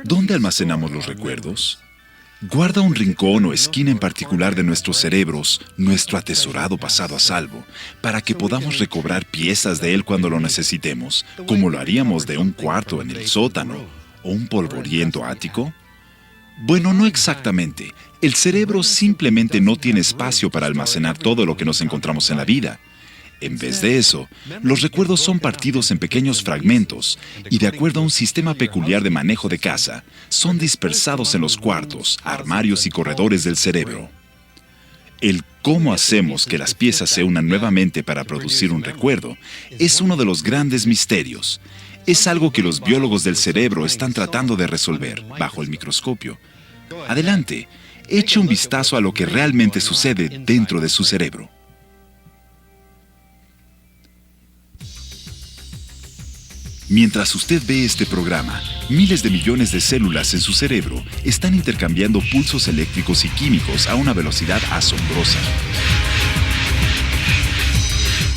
¿Dónde almacenamos los recuerdos? Guarda un rincón o esquina en particular de nuestros cerebros, nuestro atesorado pasado a salvo, para que podamos recobrar piezas de él cuando lo necesitemos, como lo haríamos de un cuarto en el sótano o un polvoriento ático. Bueno, no exactamente. El cerebro simplemente no tiene espacio para almacenar todo lo que nos encontramos en la vida. En vez de eso, los recuerdos son partidos en pequeños fragmentos y, de acuerdo a un sistema peculiar de manejo de casa, son dispersados en los cuartos, armarios y corredores del cerebro. El cómo hacemos que las piezas se unan nuevamente para producir un recuerdo es uno de los grandes misterios. Es algo que los biólogos del cerebro están tratando de resolver bajo el microscopio. Adelante, eche un vistazo a lo que realmente sucede dentro de su cerebro. Mientras usted ve este programa, miles de millones de células en su cerebro están intercambiando pulsos eléctricos y químicos a una velocidad asombrosa.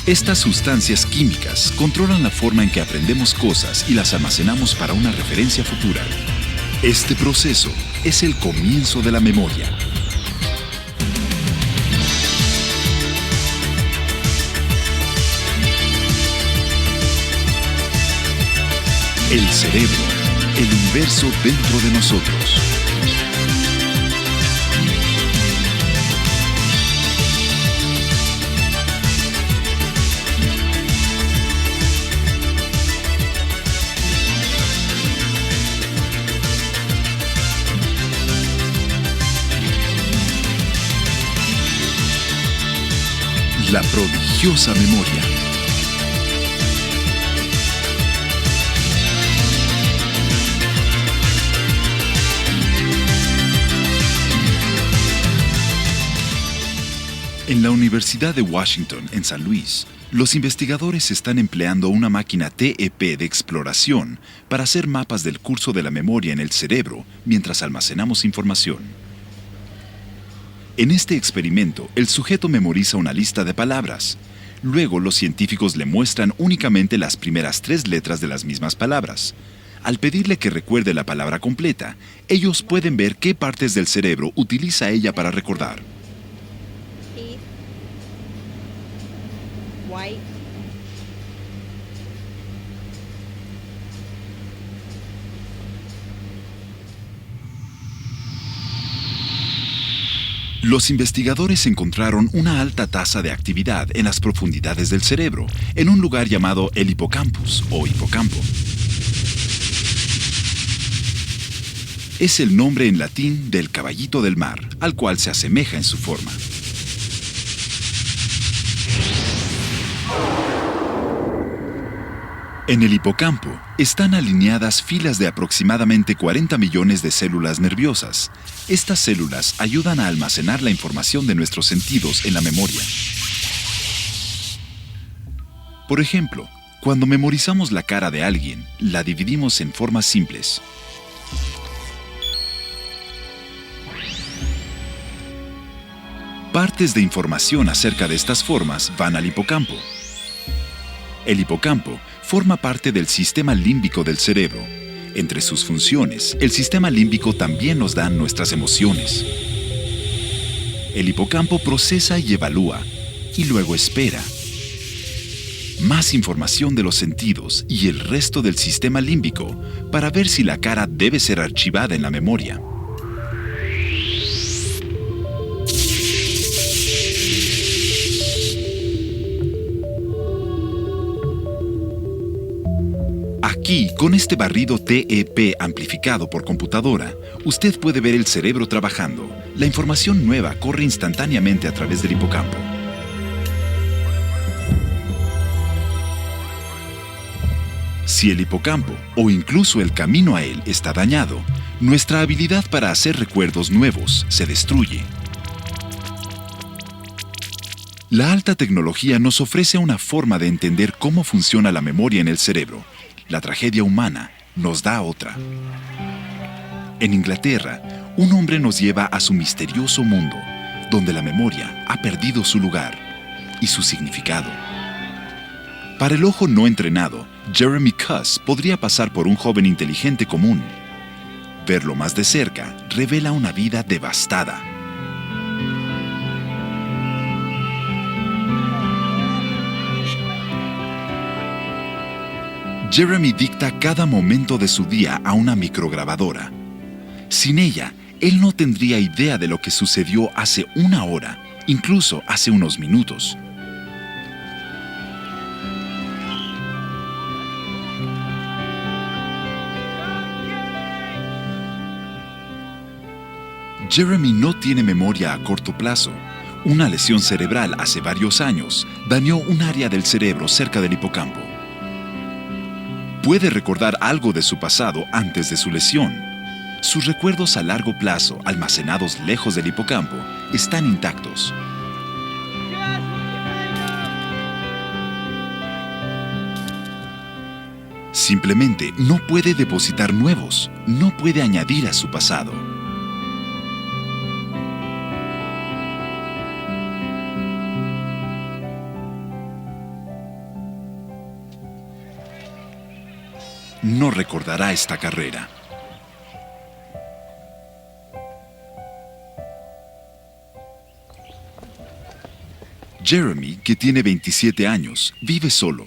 Estas sustancias químicas controlan la forma en que aprendemos cosas y las almacenamos para una referencia futura. Este proceso es el comienzo de la memoria. El cerebro, el universo dentro de nosotros. La prodigiosa memoria. En la Universidad de Washington, en San Luis, los investigadores están empleando una máquina TEP de exploración para hacer mapas del curso de la memoria en el cerebro mientras almacenamos información. En este experimento, el sujeto memoriza una lista de palabras. Luego, los científicos le muestran únicamente las primeras 3 letras de las mismas palabras. Al pedirle que recuerde la palabra completa, ellos pueden ver qué partes del cerebro utiliza ella para recordar. White. Los investigadores encontraron una alta tasa de actividad en las profundidades del cerebro, en un lugar llamado el hipocampus o hipocampo. Es el nombre en latín del caballito del mar, al cual se asemeja en su forma. En el hipocampo están alineadas filas de aproximadamente 40 millones de células nerviosas. Estas células ayudan a almacenar la información de nuestros sentidos en la memoria. Por ejemplo, cuando memorizamos la cara de alguien, la dividimos en formas simples. Partes de información acerca de estas formas van al hipocampo. El hipocampo forma parte del sistema límbico del cerebro. Entre sus funciones, el sistema límbico también nos da nuestras emociones. El hipocampo procesa y evalúa, y luego espera. Más información de los sentidos y el resto del sistema límbico para ver si la cara debe ser archivada en la memoria. Aquí, con este barrido TEP amplificado por computadora, usted puede ver el cerebro trabajando. La información nueva corre instantáneamente a través del hipocampo. Si el hipocampo, o incluso el camino a él, está dañado, nuestra habilidad para hacer recuerdos nuevos se destruye. La alta tecnología nos ofrece una forma de entender cómo funciona la memoria en el cerebro. La tragedia humana nos da otra. En Inglaterra, un hombre nos lleva a su misterioso mundo, donde la memoria ha perdido su lugar y su significado. Para el ojo no entrenado, Jeremy Cuss podría pasar por un joven inteligente común. Verlo más de cerca revela una vida devastada. Jeremy dicta cada momento de su día a una micrograbadora. Sin ella, él no tendría idea de lo que sucedió hace una hora, incluso hace unos minutos. Jeremy no tiene memoria a corto plazo. Una lesión cerebral hace varios años dañó un área del cerebro cerca del hipocampo. Puede recordar algo de su pasado antes de su lesión. Sus recuerdos a largo plazo, almacenados lejos del hipocampo, están intactos. Simplemente no puede depositar nuevos, no puede añadir a su pasado. No recordará esta carrera. Jeremy, que tiene 27 años, vive solo.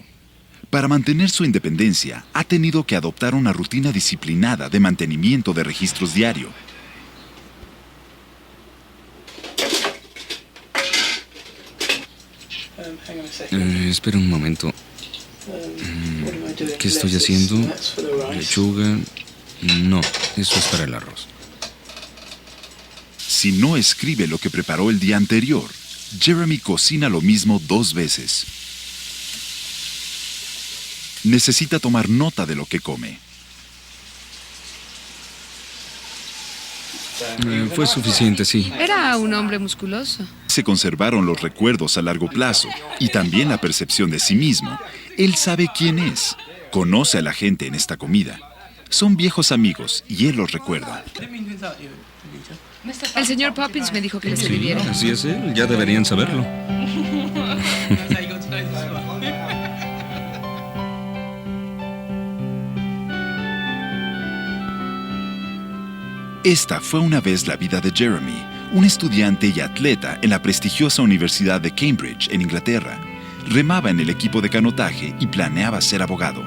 Para mantener su independencia, ha tenido que adoptar una rutina disciplinada de mantenimiento de registros diario. Espera un momento. ¿Qué estoy haciendo? Lechuga. No, eso es para el arroz. Si no escribe lo que preparó el día anterior, Jeremy cocina lo mismo 2 veces. Necesita tomar nota de lo que come. Fue suficiente, sí. Era un hombre musculoso. Se conservaron los recuerdos a largo plazo y también la percepción de sí mismo. Él sabe quién es. Conoce a la gente en esta comida. Son viejos amigos y él los recuerda. El señor Poppins me dijo que les Sí, escribiera. así es él. Ya deberían saberlo. Esta fue una vez la vida de Jeremy, un estudiante y atleta en la prestigiosa Universidad de Cambridge, en Inglaterra. Remaba en el equipo de canotaje y planeaba ser abogado.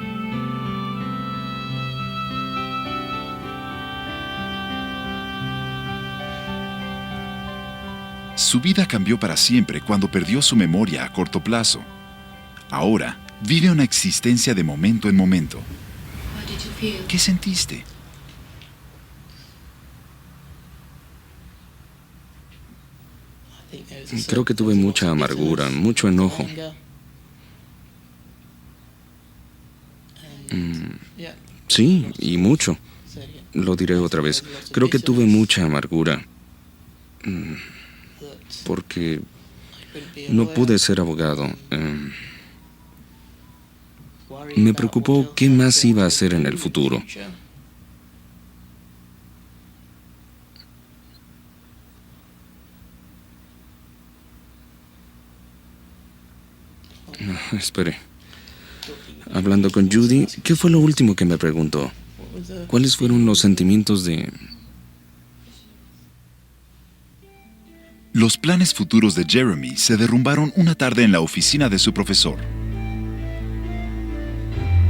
Su vida cambió para siempre cuando perdió su memoria a corto plazo. Ahora, vive una existencia de momento en momento. ¿Qué sentiste? Creo que tuve mucha amargura, mucho enojo. Sí, y mucho. Lo diré otra vez. Creo que tuve mucha amargura. Porque no pude ser abogado. Me preocupó qué más iba a hacer en el futuro. Espere. Hablando con Judy, ¿qué fue lo último que me preguntó? ¿Cuáles fueron los sentimientos de...? Los planes futuros de Jeremy se derrumbaron una tarde en la oficina de su profesor.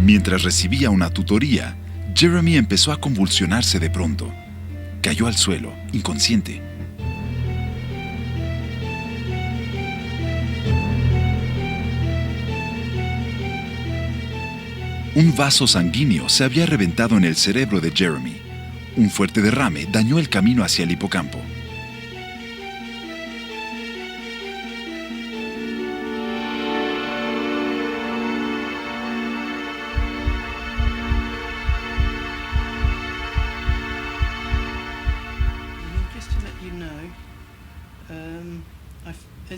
Mientras recibía una tutoría, Jeremy empezó a convulsionarse de pronto. Cayó al suelo, inconsciente. Un vaso sanguíneo se había reventado en el cerebro de Jeremy. Un fuerte derrame dañó el camino hacia el hipocampo.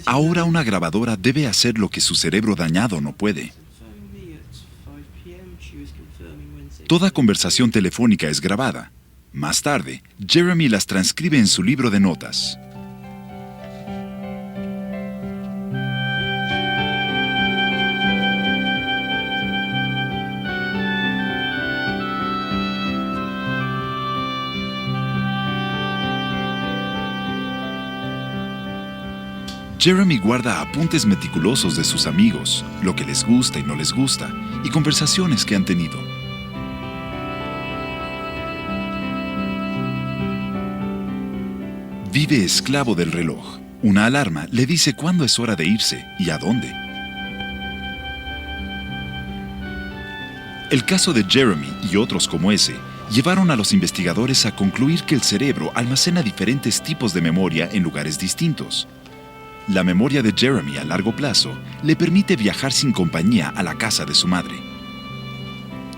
Ahora una grabadora debe hacer lo que su cerebro dañado no puede. Toda conversación telefónica es grabada. Más tarde, Jeremy las transcribe en su libro de notas. Jeremy guarda apuntes meticulosos de sus amigos, lo que les gusta y no les gusta, y conversaciones que han tenido. Vive esclavo del reloj. Una alarma le dice cuándo es hora de irse y a dónde. El caso de Jeremy y otros como ese llevaron a los investigadores a concluir que el cerebro almacena diferentes tipos de memoria en lugares distintos. La memoria de Jeremy a largo plazo le permite viajar sin compañía a la casa de su madre.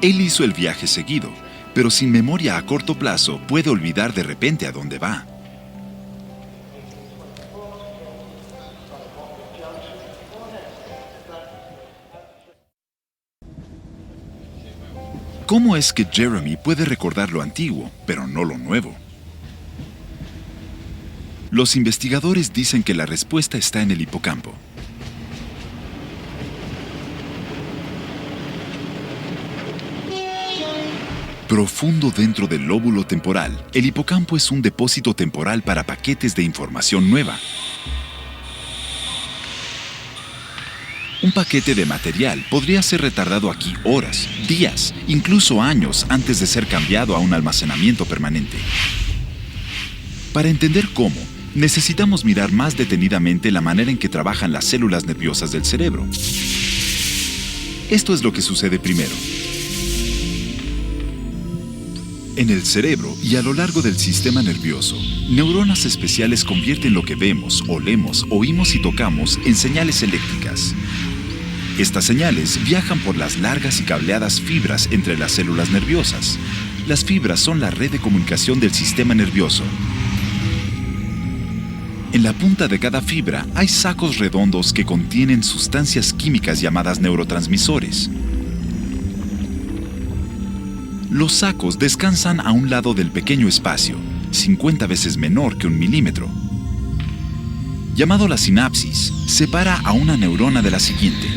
Él hizo el viaje seguido, pero sin memoria a corto plazo puede olvidar de repente a dónde va. ¿Cómo es que Jeremy puede recordar lo antiguo, pero no lo nuevo? Los investigadores dicen que la respuesta está en el hipocampo. Profundo dentro del lóbulo temporal, el hipocampo es un depósito temporal para paquetes de información nueva. Un paquete de material podría ser retardado aquí horas, días, incluso años antes de ser cambiado a un almacenamiento permanente. Para entender cómo, necesitamos mirar más detenidamente la manera en que trabajan las células nerviosas del cerebro. Esto es lo que sucede primero. En el cerebro y a lo largo del sistema nervioso, neuronas especiales convierten lo que vemos, olemos, oímos y tocamos en señales eléctricas. Estas señales viajan por las largas y cableadas fibras entre las células nerviosas. Las fibras son la red de comunicación del sistema nervioso. En la punta de cada fibra hay sacos redondos que contienen sustancias químicas llamadas neurotransmisores. Los sacos descansan a un lado del pequeño espacio, 50 veces menor que 1 milímetro. Llamado la sinapsis, separa a una neurona de la siguiente.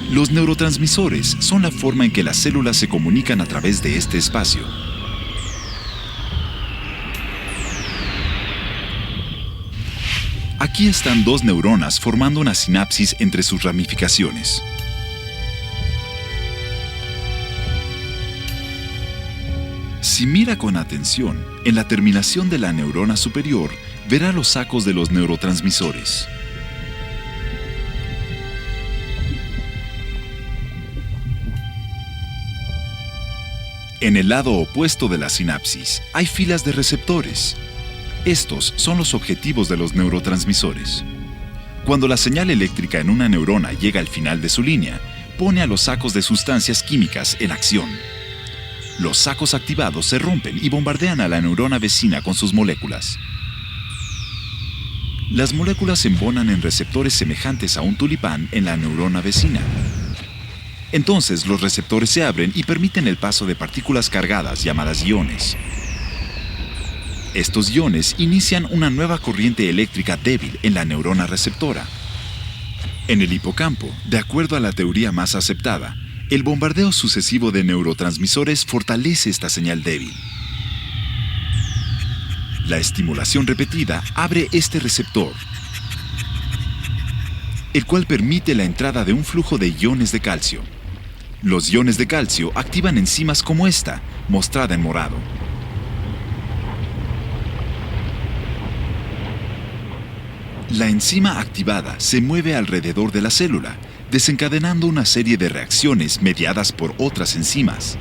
Los neurotransmisores son la forma en que las células se comunican a través de este espacio. Aquí están dos neuronas formando una sinapsis entre sus ramificaciones. Si mira con atención, en la terminación de la neurona superior, verá los sacos de los neurotransmisores. En el lado opuesto de la sinapsis, hay filas de receptores. Estos son los objetivos de los neurotransmisores. Cuando la señal eléctrica en una neurona llega al final de su línea, pone a los sacos de sustancias químicas en acción. Los sacos activados se rompen y bombardean a la neurona vecina con sus moléculas. Las moléculas se embonan en receptores semejantes a un tulipán en la neurona vecina. Entonces los receptores se abren y permiten el paso de partículas cargadas llamadas iones. Estos iones inician una nueva corriente eléctrica débil en la neurona receptora. En el hipocampo, de acuerdo a la teoría más aceptada, el bombardeo sucesivo de neurotransmisores fortalece esta señal débil. La estimulación repetida abre este receptor, el cual permite la entrada de un flujo de iones de calcio. Los iones de calcio activan enzimas como esta, mostrada en morado. La enzima activada se mueve alrededor de la célula, desencadenando una serie de reacciones mediadas por otras enzimas.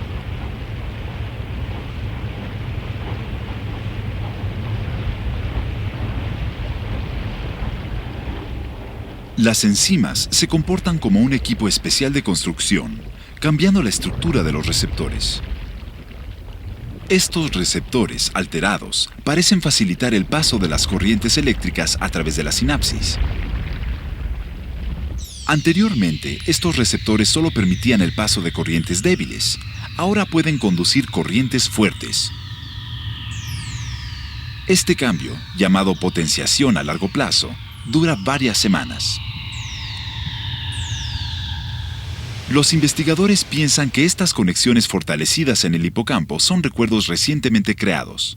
Las enzimas se comportan como un equipo especial de construcción, cambiando la estructura de los receptores. Estos receptores alterados parecen facilitar el paso de las corrientes eléctricas a través de la sinapsis. Anteriormente, estos receptores solo permitían el paso de corrientes débiles. Ahora pueden conducir corrientes fuertes. Este cambio, llamado potenciación a largo plazo, dura varias semanas. Los investigadores piensan que estas conexiones fortalecidas en el hipocampo son recuerdos recientemente creados.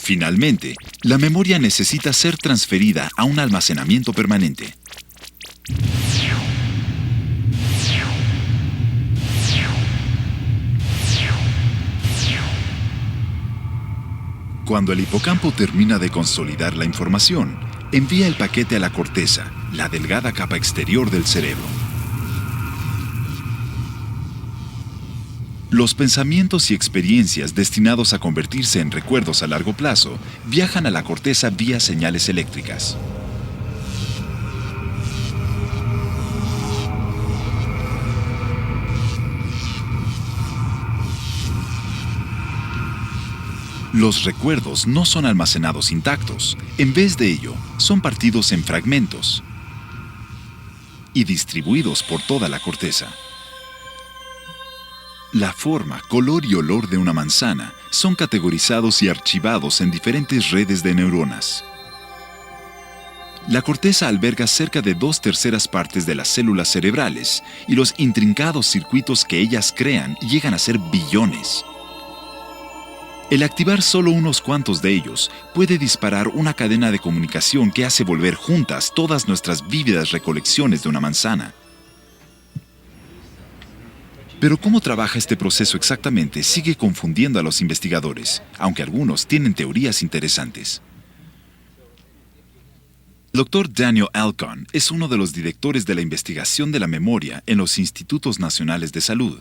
Finalmente, la memoria necesita ser transferida a un almacenamiento permanente. Cuando el hipocampo termina de consolidar la información, envía el paquete a la corteza, la delgada capa exterior del cerebro. Los pensamientos y experiencias destinados a convertirse en recuerdos a largo plazo viajan a la corteza vía señales eléctricas. Los recuerdos no son almacenados intactos. En vez de ello, son partidos en fragmentos y distribuidos por toda la corteza. La forma, color y olor de una manzana son categorizados y archivados en diferentes redes de neuronas. La corteza alberga cerca de 2/3 partes de las células cerebrales y los intrincados circuitos que ellas crean llegan a ser billones. El activar solo unos cuantos de ellos puede disparar una cadena de comunicación que hace volver juntas todas nuestras vívidas recolecciones de una manzana. Pero cómo trabaja este proceso exactamente sigue confundiendo a los investigadores, aunque algunos tienen teorías interesantes. El Dr. Daniel Alcon es uno de los directores de la investigación de la memoria en los Institutos Nacionales de Salud.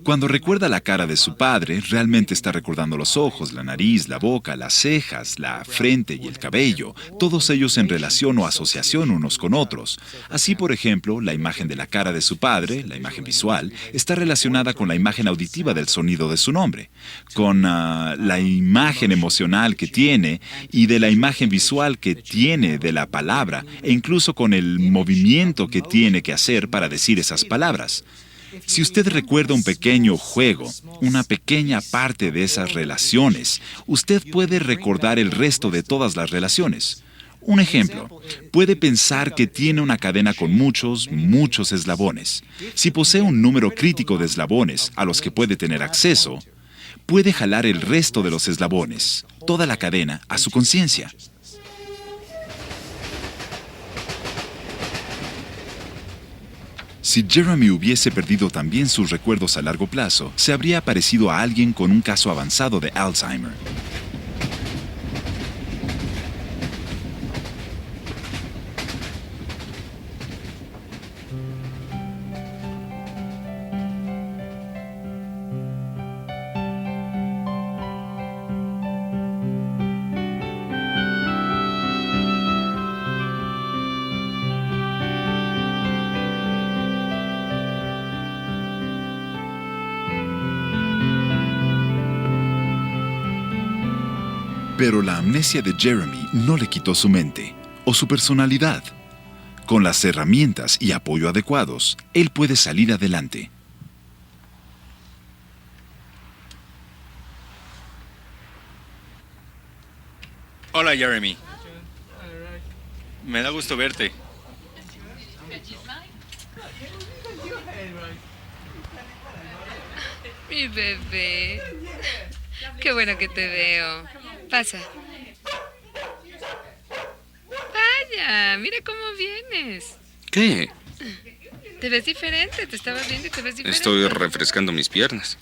Cuando recuerda la cara de su padre, realmente está recordando los ojos, la nariz, la boca, las cejas, la frente y el cabello, todos ellos en relación o asociación unos con otros. Así, por ejemplo, la imagen de la cara de su padre, la imagen visual, está relacionada con la imagen auditiva del sonido de su nombre, con la imagen emocional que tiene y de la imagen visual que tiene de la palabra, e incluso con el movimiento que tiene que hacer para decir esas palabras. Si usted recuerda un pequeño juego, una pequeña parte de esas relaciones, usted puede recordar el resto de todas las relaciones. Un ejemplo, puede pensar que tiene una cadena con muchos eslabones. Si posee un número crítico de eslabones a los que puede tener acceso, puede jalar el resto de los eslabones, toda la cadena, a su conciencia. Si Jeremy hubiese perdido también sus recuerdos a largo plazo, se habría parecido a alguien con un caso avanzado de Alzheimer. Pero la amnesia de Jeremy no le quitó su mente o su personalidad. Con las herramientas y apoyo adecuados, él puede salir adelante. Hola, Jeremy. Me da gusto verte. Mi bebé. Qué bueno que te veo. Pasa. Vaya, mira cómo vienes. ¿Qué? Te ves diferente, te estaba viendo y te ves diferente. Estoy refrescando mis piernas.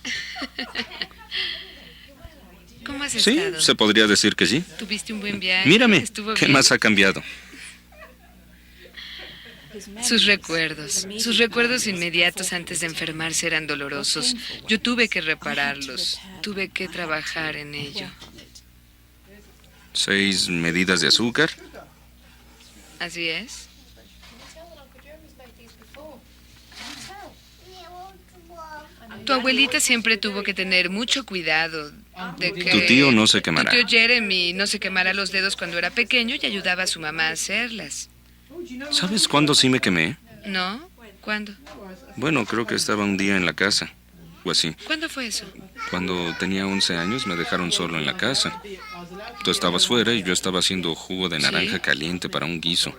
¿Cómo has Sí, estado? se podría decir que sí. ¿Tuviste un buen viaje? Mírame, ¿Estuvo ¿qué bien? más ha cambiado? Sus recuerdos inmediatos antes de enfermarse eran dolorosos. Yo tuve que repararlos, tuve que trabajar en ello. 6 medidas de azúcar. Así es. Tu abuelita siempre tuvo que tener mucho cuidado de que... Tu tío no se quemará. Tu tío Jeremy no se quemara los dedos cuando era pequeño y ayudaba a su mamá a hacerlas. ¿Sabes cuándo sí me quemé? ¿No? ¿Cuándo? Bueno, creo que estaba un día en la casa, o así. ¿Cuándo fue eso? Cuando tenía 11 años me dejaron solo en la casa. Tú estabas fuera y yo estaba haciendo jugo de naranja Sí. caliente para un guiso.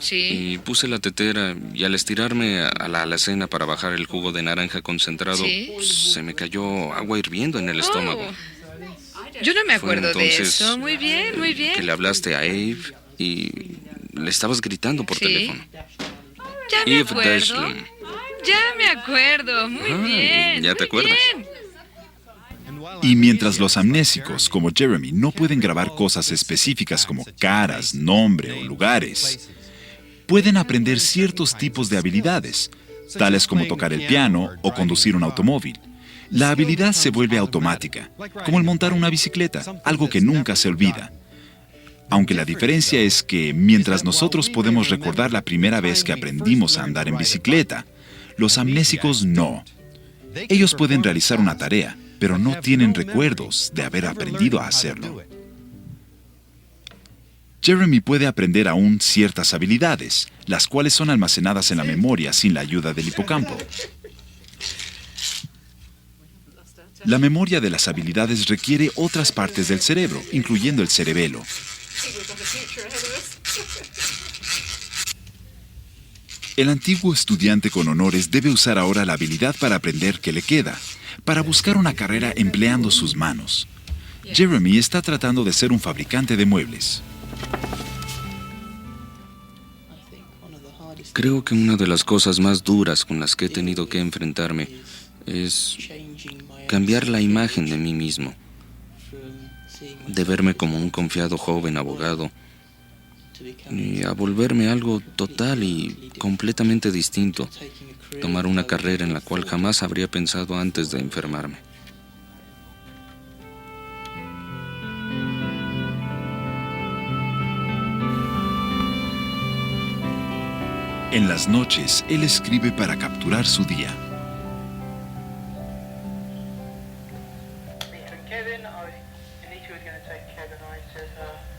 Sí. Y puse la tetera y al estirarme a la alacena para bajar el jugo de naranja concentrado, Sí. se me cayó agua hirviendo en el estómago. Yo no me Fue acuerdo de entonces eso. Muy bien, muy bien. Que le hablaste a Abe y le estabas gritando por Sí. teléfono. Ya me Eve acuerdo. Dashlum. Ya me acuerdo. Muy Ah, bien. ¿ya te muy acuerdas? bien. Y mientras los amnésicos, como Jeremy, no pueden grabar cosas específicas como caras, nombre o lugares, pueden aprender ciertos tipos de habilidades, tales como tocar el piano o conducir un automóvil. La habilidad se vuelve automática, como el montar una bicicleta, algo que nunca se olvida. Aunque la diferencia es que mientras nosotros podemos recordar la primera vez que aprendimos a andar en bicicleta, los amnésicos no. Ellos pueden realizar una tarea, pero no tienen recuerdos de haber aprendido a hacerlo. Jeremy puede aprender aún ciertas habilidades, las cuales son almacenadas en la memoria sin la ayuda del hipocampo. La memoria de las habilidades requiere otras partes del cerebro, incluyendo el cerebelo. El antiguo estudiante con honores debe usar ahora la habilidad para aprender que le queda, para buscar una carrera empleando sus manos. Jeremy está tratando de ser un fabricante de muebles. Creo que una de las cosas más duras con las que he tenido que enfrentarme es cambiar la imagen de mí mismo, de verme como un confiado joven abogado y a volverme algo total y completamente distinto, tomar una carrera en la cual jamás habría pensado antes de enfermarme. En las noches, él escribe para capturar su día. Kevin, Anita was going to take Kevin. I said,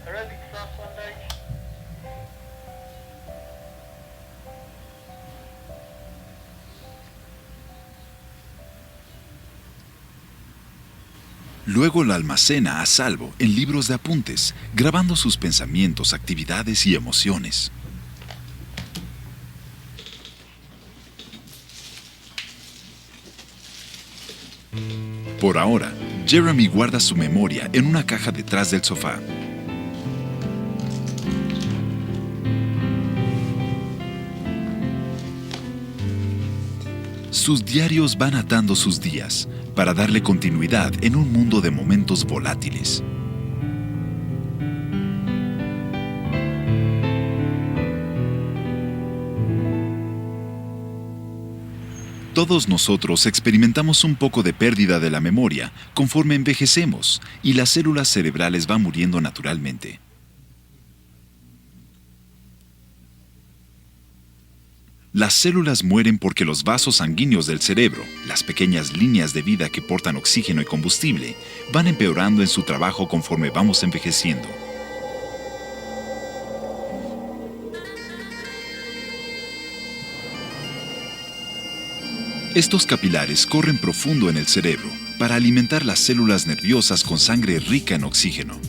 aerobic class one day. Luego la almacena a salvo en libros de apuntes, grabando sus pensamientos, actividades y emociones. Por ahora, Jeremy guarda su memoria en una caja detrás del sofá. Sus diarios van atando sus días para darle continuidad en un mundo de momentos volátiles. Todos nosotros experimentamos un poco de pérdida de la memoria conforme envejecemos y las células cerebrales van muriendo naturalmente. Las células mueren porque los vasos sanguíneos del cerebro, las pequeñas líneas de vida que portan oxígeno y combustible, van empeorando en su trabajo conforme vamos envejeciendo. Estos capilares corren profundo en el cerebro para alimentar las células nerviosas con sangre rica en oxígeno.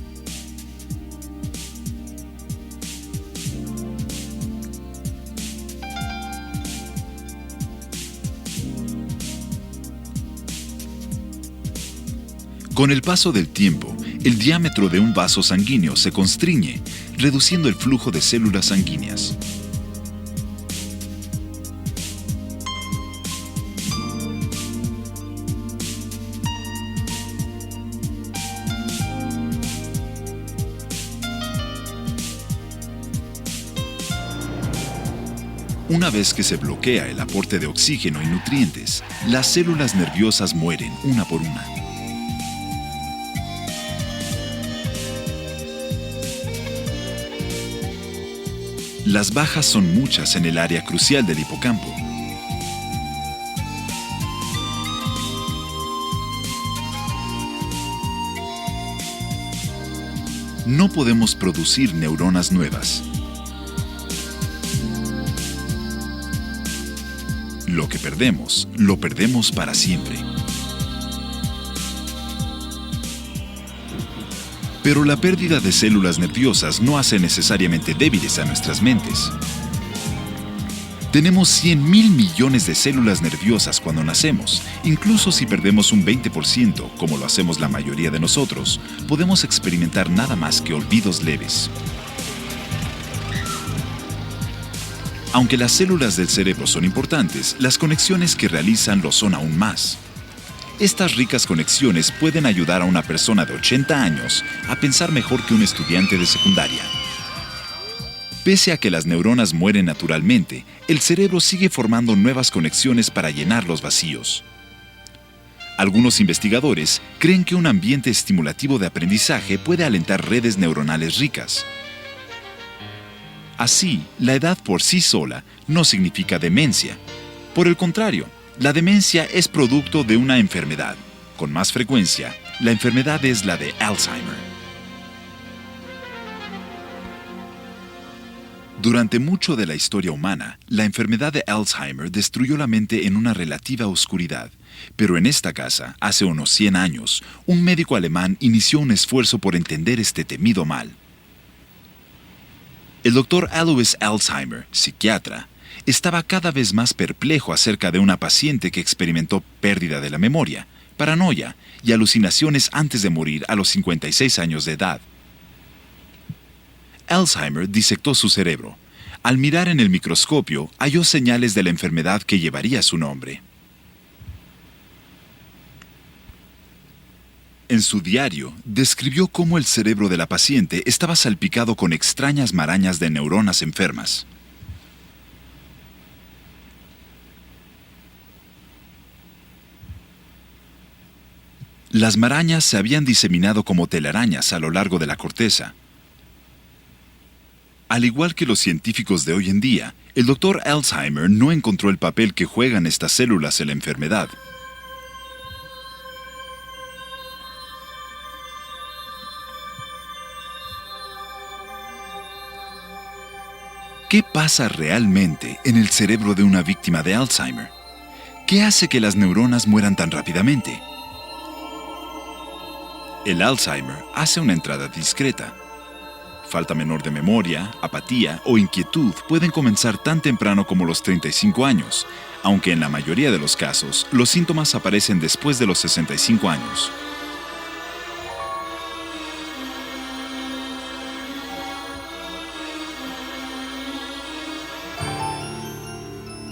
Con el paso del tiempo, el diámetro de un vaso sanguíneo se constriñe, reduciendo el flujo de células sanguíneas. Una vez que se bloquea el aporte de oxígeno y nutrientes, las células nerviosas mueren una por una. Las bajas son muchas en el área crucial del hipocampo. No podemos producir neuronas nuevas. Lo que perdemos, lo perdemos para siempre. Pero la pérdida de células nerviosas no hace necesariamente débiles a nuestras mentes. Tenemos 100.000 millones de células nerviosas cuando nacemos. Incluso si perdemos un 20%, como lo hacemos la mayoría de nosotros, podemos experimentar nada más que olvidos leves. Aunque las células del cerebro son importantes, las conexiones que realizan lo son aún más. Estas ricas conexiones pueden ayudar a una persona de 80 años a pensar mejor que un estudiante de secundaria. Pese a que las neuronas mueren naturalmente, el cerebro sigue formando nuevas conexiones para llenar los vacíos. Algunos investigadores creen que un ambiente estimulativo de aprendizaje puede alentar redes neuronales ricas. Así, la edad por sí sola no significa demencia. Por el contrario, la demencia es producto de una enfermedad. Con más frecuencia, la enfermedad es la de Alzheimer. Durante mucho de la historia humana, la enfermedad de Alzheimer destruyó la mente en una relativa oscuridad. Pero en esta casa, hace unos 100 años, un médico alemán inició un esfuerzo por entender este temido mal. El doctor Alois Alzheimer, psiquiatra, estaba cada vez más perplejo acerca de una paciente que experimentó pérdida de la memoria, paranoia y alucinaciones antes de morir a los 56 años de edad. Alzheimer disectó su cerebro. Al mirar en el microscopio, halló señales de la enfermedad que llevaría su nombre. En su diario, describió cómo el cerebro de la paciente estaba salpicado con extrañas marañas de neuronas enfermas. Las marañas se habían diseminado como telarañas a lo largo de la corteza. Al igual que los científicos de hoy en día, el Dr. Alzheimer no encontró el papel que juegan estas células en la enfermedad. ¿Qué pasa realmente en el cerebro de una víctima de Alzheimer? ¿Qué hace que las neuronas mueran tan rápidamente? El Alzheimer hace una entrada discreta. Falta menor de memoria, apatía o inquietud pueden comenzar tan temprano como los 35 años, aunque en la mayoría de los casos, los síntomas aparecen después de los 65 años.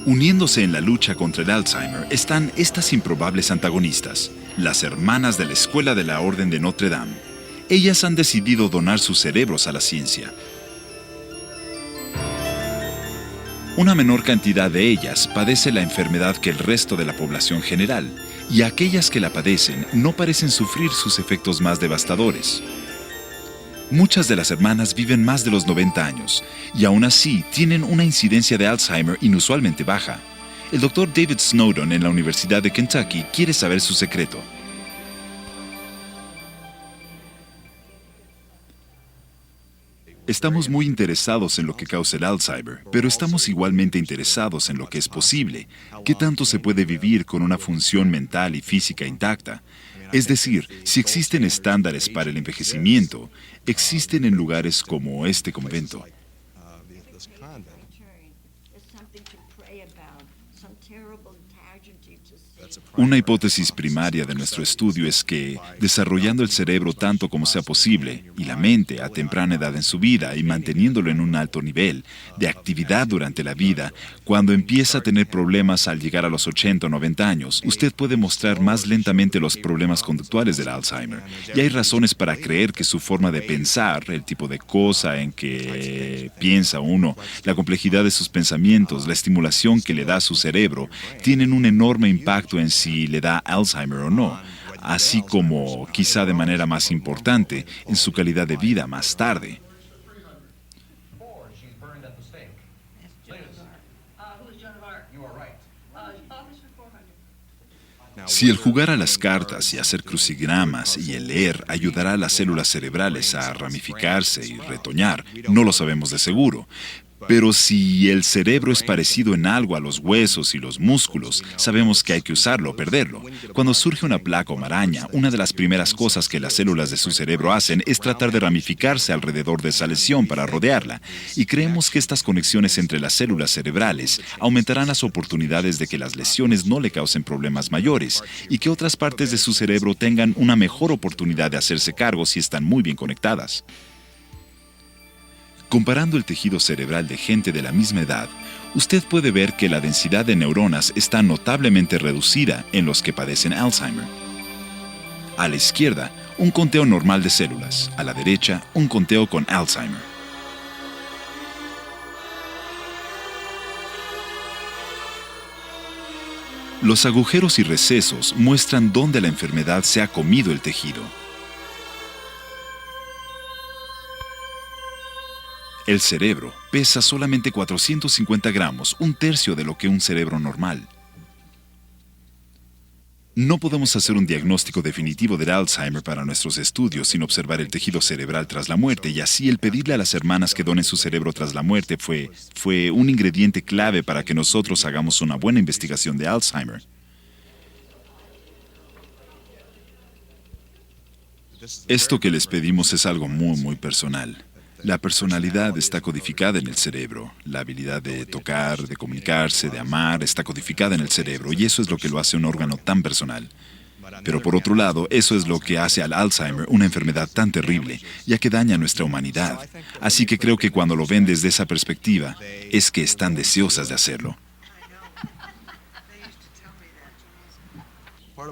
Uniéndose en la lucha contra el Alzheimer están estas improbables antagonistas, las hermanas de la Escuela de la Orden de Notre Dame. Ellas han decidido donar sus cerebros a la ciencia. Una menor cantidad de ellas padece la enfermedad que el resto de la población general, y aquellas que la padecen no parecen sufrir sus efectos más devastadores. Muchas de las hermanas viven más de los 90 años, y aún así tienen una incidencia de Alzheimer inusualmente baja. El Dr. David Snowden en la Universidad de Kentucky quiere saber su secreto. Estamos muy interesados en lo que causa el Alzheimer, pero estamos igualmente interesados en lo que es posible. ¿Qué tanto se puede vivir con una función mental y física intacta? Es decir, si existen estándares para el envejecimiento, existen en lugares como este convento. Una hipótesis primaria de nuestro estudio es que, desarrollando el cerebro tanto como sea posible, y la mente a temprana edad en su vida y manteniéndolo en un alto nivel de actividad durante la vida, cuando empieza a tener problemas al llegar a los 80 o 90 años, usted puede mostrar más lentamente los problemas conductuales del Alzheimer. Y hay razones para creer que su forma de pensar, el tipo de cosa en que piensa uno, la complejidad de sus pensamientos, la estimulación que le da a su cerebro, tienen un enorme impacto en si le da Alzheimer o no, así como, quizá de manera más importante, en su calidad de vida más tarde. Si el jugar a las cartas y hacer crucigramas y el leer ayudará a las células cerebrales a ramificarse y retoñar, no lo sabemos de seguro. Pero si el cerebro es parecido en algo a los huesos y los músculos, sabemos que hay que usarlo o perderlo. Cuando surge una placa o maraña, una de las primeras cosas que las células de su cerebro hacen es tratar de ramificarse alrededor de esa lesión para rodearla. Y creemos que estas conexiones entre las células cerebrales aumentarán las oportunidades de que las lesiones no le causen problemas mayores y que otras partes de su cerebro tengan una mejor oportunidad de hacerse cargo si están muy bien conectadas. Comparando el tejido cerebral de gente de la misma edad, usted puede ver que la densidad de neuronas está notablemente reducida en los que padecen Alzheimer. A la izquierda, un conteo normal de células. A la derecha, un conteo con Alzheimer. Los agujeros y recesos muestran dónde la enfermedad se ha comido el tejido. El cerebro pesa solamente 450 gramos, un tercio de lo que un cerebro normal. No podemos hacer un diagnóstico definitivo del Alzheimer para nuestros estudios sin observar el tejido cerebral tras la muerte, y así el pedirle a las hermanas que donen su cerebro tras la muerte fue un ingrediente clave para que nosotros hagamos una buena investigación de Alzheimer. Esto que les pedimos es algo muy personal. La personalidad está codificada en el cerebro. La habilidad de tocar, de comunicarse, de amar, está codificada en el cerebro, y eso es lo que lo hace un órgano tan personal. Pero por otro lado, eso es lo que hace al Alzheimer una enfermedad tan terrible, ya que daña a nuestra humanidad. Así que creo que cuando lo ven desde esa perspectiva, es que están deseosas de hacerlo.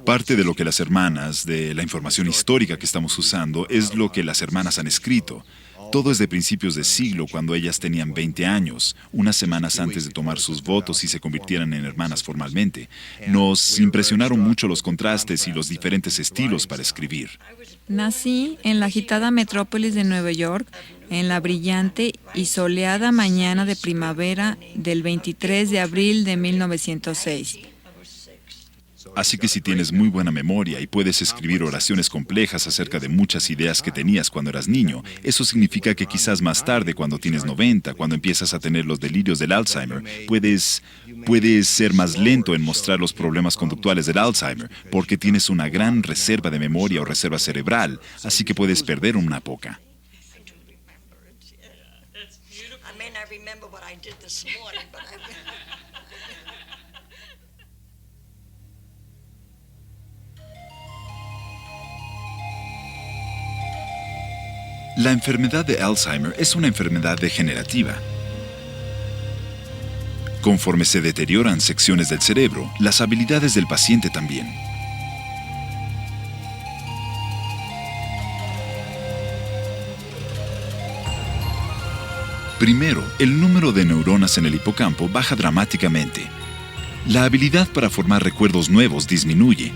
Parte de lo que las hermanas, de la información histórica que estamos usando, es lo que las hermanas han escrito. Todo es de principios de siglo, cuando ellas tenían 20 años, unas semanas antes de tomar sus votos y se convirtieran en hermanas formalmente. Nos impresionaron mucho los contrastes y los diferentes estilos para escribir. Nací en la agitada metrópolis de Nueva York, en la brillante y soleada mañana de primavera del 23 de abril de 1906. Así que si tienes muy buena memoria y puedes escribir oraciones complejas acerca de muchas ideas que tenías cuando eras niño, eso significa que quizás más tarde, cuando tienes 90, cuando empiezas a tener los delirios del Alzheimer, puedes ser más lento en mostrar los problemas conductuales del Alzheimer, porque tienes una gran reserva de memoria o reserva cerebral, así que puedes perder una poca. La enfermedad de Alzheimer es una enfermedad degenerativa. Conforme se deterioran secciones del cerebro, las habilidades del paciente también. Primero, el número de neuronas en el hipocampo baja dramáticamente. La habilidad para formar recuerdos nuevos disminuye.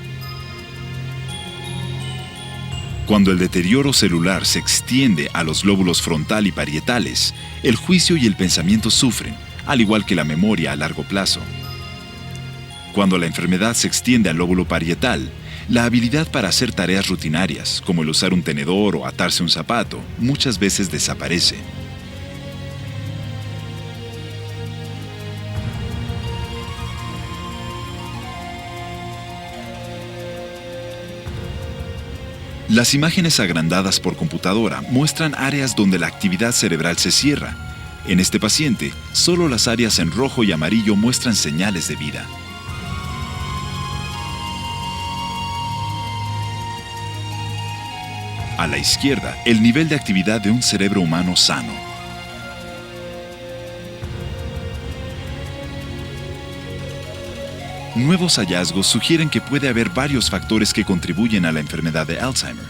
Cuando el deterioro celular se extiende a los lóbulos frontal y parietales, el juicio y el pensamiento sufren, al igual que la memoria a largo plazo. Cuando la enfermedad se extiende al lóbulo parietal, la habilidad para hacer tareas rutinarias, como el usar un tenedor o atarse un zapato, muchas veces desaparece. Las imágenes agrandadas por computadora muestran áreas donde la actividad cerebral se cierra. En este paciente, solo las áreas en rojo y amarillo muestran señales de vida. A la izquierda, el nivel de actividad de un cerebro humano sano. Nuevos hallazgos sugieren que puede haber varios factores que contribuyen a la enfermedad de Alzheimer.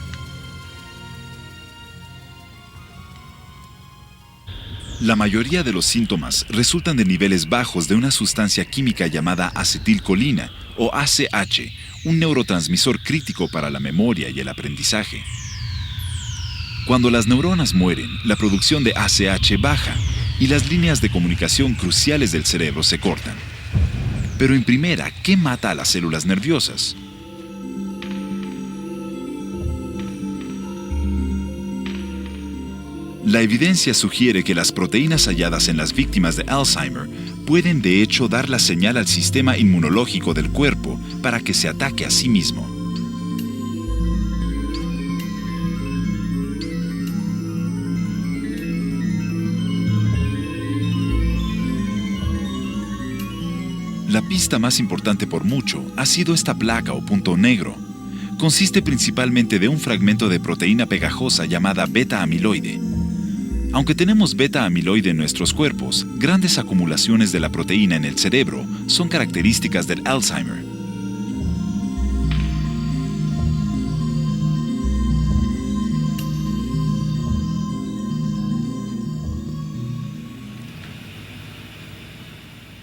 La mayoría de los síntomas resultan de niveles bajos de una sustancia química llamada acetilcolina, o ACH, un neurotransmisor crítico para la memoria y el aprendizaje. Cuando las neuronas mueren, la producción de ACH baja y las líneas de comunicación cruciales del cerebro se cortan. Pero en primera, ¿qué mata a las células nerviosas? La evidencia sugiere que las proteínas halladas en las víctimas de Alzheimer pueden de hecho dar la señal al sistema inmunológico del cuerpo para que se ataque a sí mismo. La pista más importante por mucho ha sido esta placa o punto negro. Consiste principalmente de un fragmento de proteína pegajosa llamada beta-amiloide. Aunque tenemos beta-amiloide en nuestros cuerpos, grandes acumulaciones de la proteína en el cerebro son características del Alzheimer.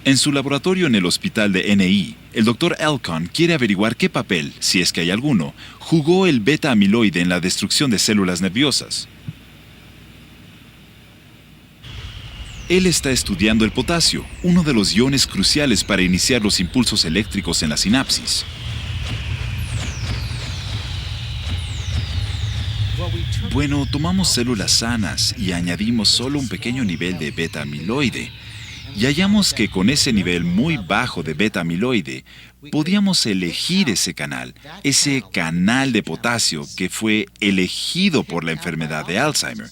En su laboratorio en el hospital de NI, el Dr. Elkon quiere averiguar qué papel, si es que hay alguno, jugó el beta-amiloide en la destrucción de células nerviosas. Él está estudiando el potasio, uno de los iones cruciales para iniciar los impulsos eléctricos en la sinapsis. Bueno, tomamos células sanas y añadimos solo un pequeño nivel de beta-amiloide. Y hallamos que con ese nivel muy bajo de beta-amiloide, podíamos elegir ese canal de potasio que fue elegido por la enfermedad de Alzheimer,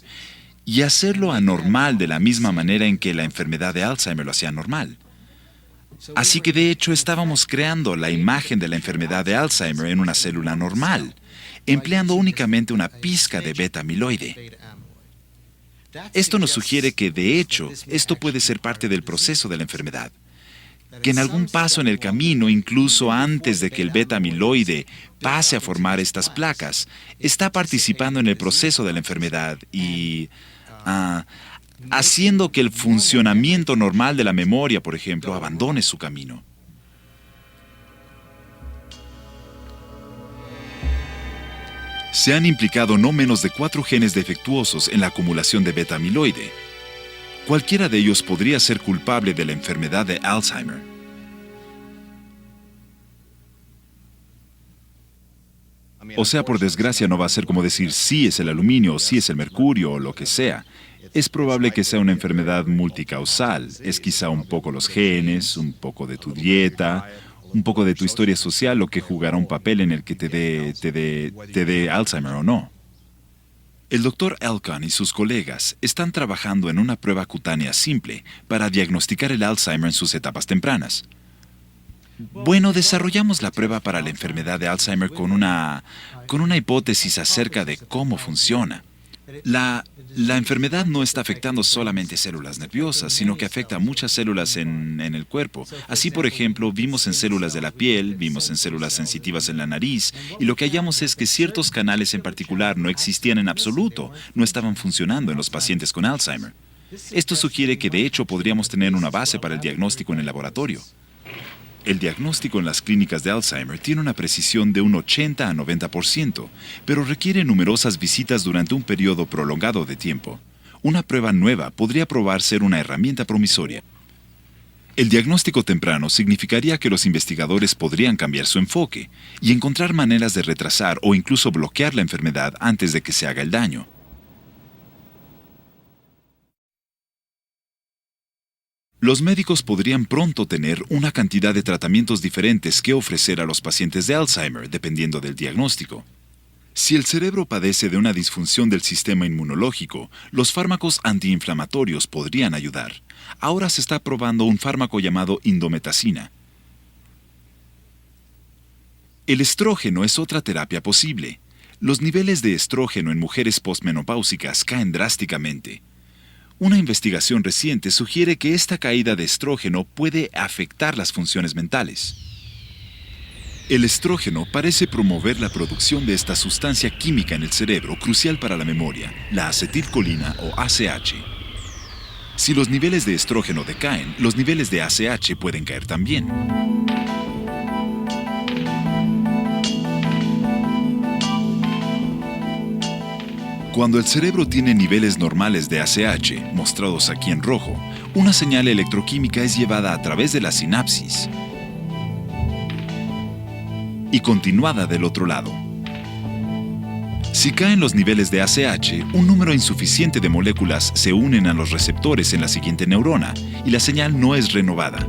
y hacerlo anormal de la misma manera en que la enfermedad de Alzheimer lo hacía normal. Así que de hecho estábamos creando la imagen de la enfermedad de Alzheimer en una célula normal, empleando únicamente una pizca de beta-amiloide. Esto nos sugiere que, de hecho, esto puede ser parte del proceso de la enfermedad. Que en algún paso en el camino, incluso antes de que el beta-amiloide pase a formar estas placas, está participando en el proceso de la enfermedad y haciendo que el funcionamiento normal de la memoria, por ejemplo, abandone su camino. Se han implicado no menos de 4 genes defectuosos en la acumulación de beta-amiloide. Cualquiera de ellos podría ser culpable de la enfermedad de Alzheimer. O sea, por desgracia no va a ser como decir sí es el aluminio o sí es el mercurio o lo que sea. Es probable que sea una enfermedad multicausal. Es quizá un poco los genes, un poco de tu dieta, un poco de tu historia social, lo que jugará un papel en el que te dé Alzheimer o no. El Dr. Elkon y sus colegas están trabajando en una prueba cutánea simple para diagnosticar el Alzheimer en sus etapas tempranas. Bueno, desarrollamos la prueba para la enfermedad de Alzheimer con una hipótesis acerca de cómo funciona. La enfermedad no está afectando solamente células nerviosas, sino que afecta a muchas células en el cuerpo. Así, por ejemplo, vimos en células de la piel, vimos en células sensitivas en la nariz, y lo que hallamos es que ciertos canales en particular no existían en absoluto, no estaban funcionando en los pacientes con Alzheimer. Esto sugiere que de hecho podríamos tener una base para el diagnóstico en el laboratorio. El diagnóstico en las clínicas de Alzheimer tiene una precisión de un 80 a 90%, pero requiere numerosas visitas durante un periodo prolongado de tiempo. Una prueba nueva podría probar ser una herramienta promisoria. El diagnóstico temprano significaría que los investigadores podrían cambiar su enfoque y encontrar maneras de retrasar o incluso bloquear la enfermedad antes de que se haga el daño. Los médicos podrían pronto tener una cantidad de tratamientos diferentes que ofrecer a los pacientes de Alzheimer, dependiendo del diagnóstico. Si el cerebro padece de una disfunción del sistema inmunológico, los fármacos antiinflamatorios podrían ayudar. Ahora se está probando un fármaco llamado indometacina. El estrógeno es otra terapia posible. Los niveles de estrógeno en mujeres posmenopáusicas caen drásticamente. Una investigación reciente sugiere que esta caída de estrógeno puede afectar las funciones mentales. El estrógeno parece promover la producción de esta sustancia química en el cerebro crucial para la memoria, la acetilcolina o ACH. Si los niveles de estrógeno decaen, los niveles de ACH pueden caer también. Cuando el cerebro tiene niveles normales de ACH, mostrados aquí en rojo, una señal electroquímica es llevada a través de la sinapsis y continuada del otro lado. Si caen los niveles de ACH, un número insuficiente de moléculas se unen a los receptores en la siguiente neurona y la señal no es renovada.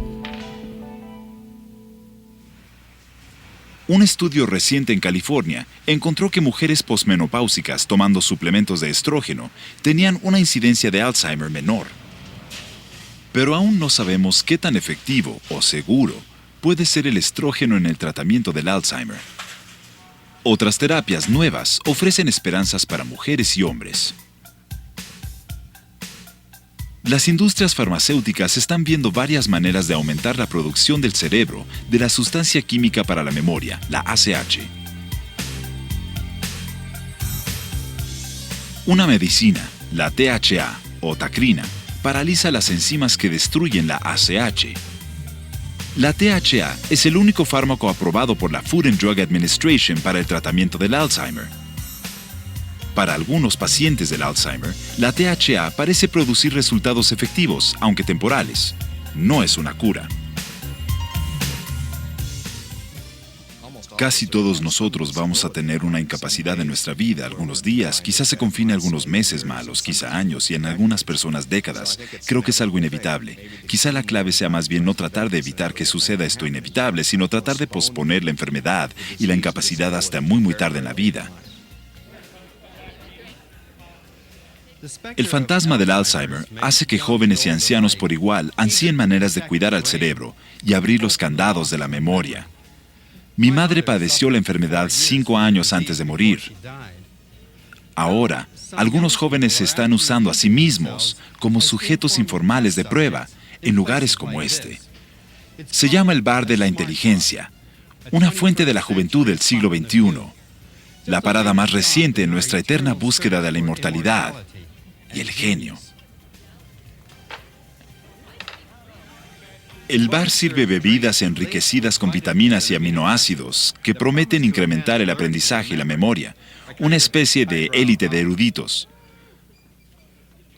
Un estudio reciente en California encontró que mujeres posmenopáusicas tomando suplementos de estrógeno tenían una incidencia de Alzheimer menor. Pero aún no sabemos qué tan efectivo o seguro puede ser el estrógeno en el tratamiento del Alzheimer. Otras terapias nuevas ofrecen esperanzas para mujeres y hombres. Las industrias farmacéuticas están viendo varias maneras de aumentar la producción del cerebro de la sustancia química para la memoria, la ACH. Una medicina, la THA o tacrina, paraliza las enzimas que destruyen la ACH. La THA es el único fármaco aprobado por la Food and Drug Administration para el tratamiento del Alzheimer. Para algunos pacientes del Alzheimer, la THA parece producir resultados efectivos, aunque temporales. No es una cura. Casi todos nosotros vamos a tener una incapacidad en nuestra vida algunos días, quizás se confine algunos meses malos, quizá años y en algunas personas décadas. Creo que es algo inevitable. Quizá la clave sea más bien no tratar de evitar que suceda esto inevitable, sino tratar de posponer la enfermedad y la incapacidad hasta muy tarde en la vida. El fantasma del Alzheimer hace que jóvenes y ancianos por igual ansíen maneras de cuidar al cerebro y abrir los candados de la memoria. Mi madre padeció la enfermedad 5 años antes de morir. Ahora, algunos jóvenes se están usando a sí mismos como sujetos informales de prueba en lugares como este. Se llama el bar de la inteligencia, una fuente de la juventud del siglo XXI, la parada más reciente en nuestra eterna búsqueda de la inmortalidad y el genio. El bar sirve bebidas enriquecidas con vitaminas y aminoácidos que prometen incrementar el aprendizaje y la memoria, una especie de élite de eruditos.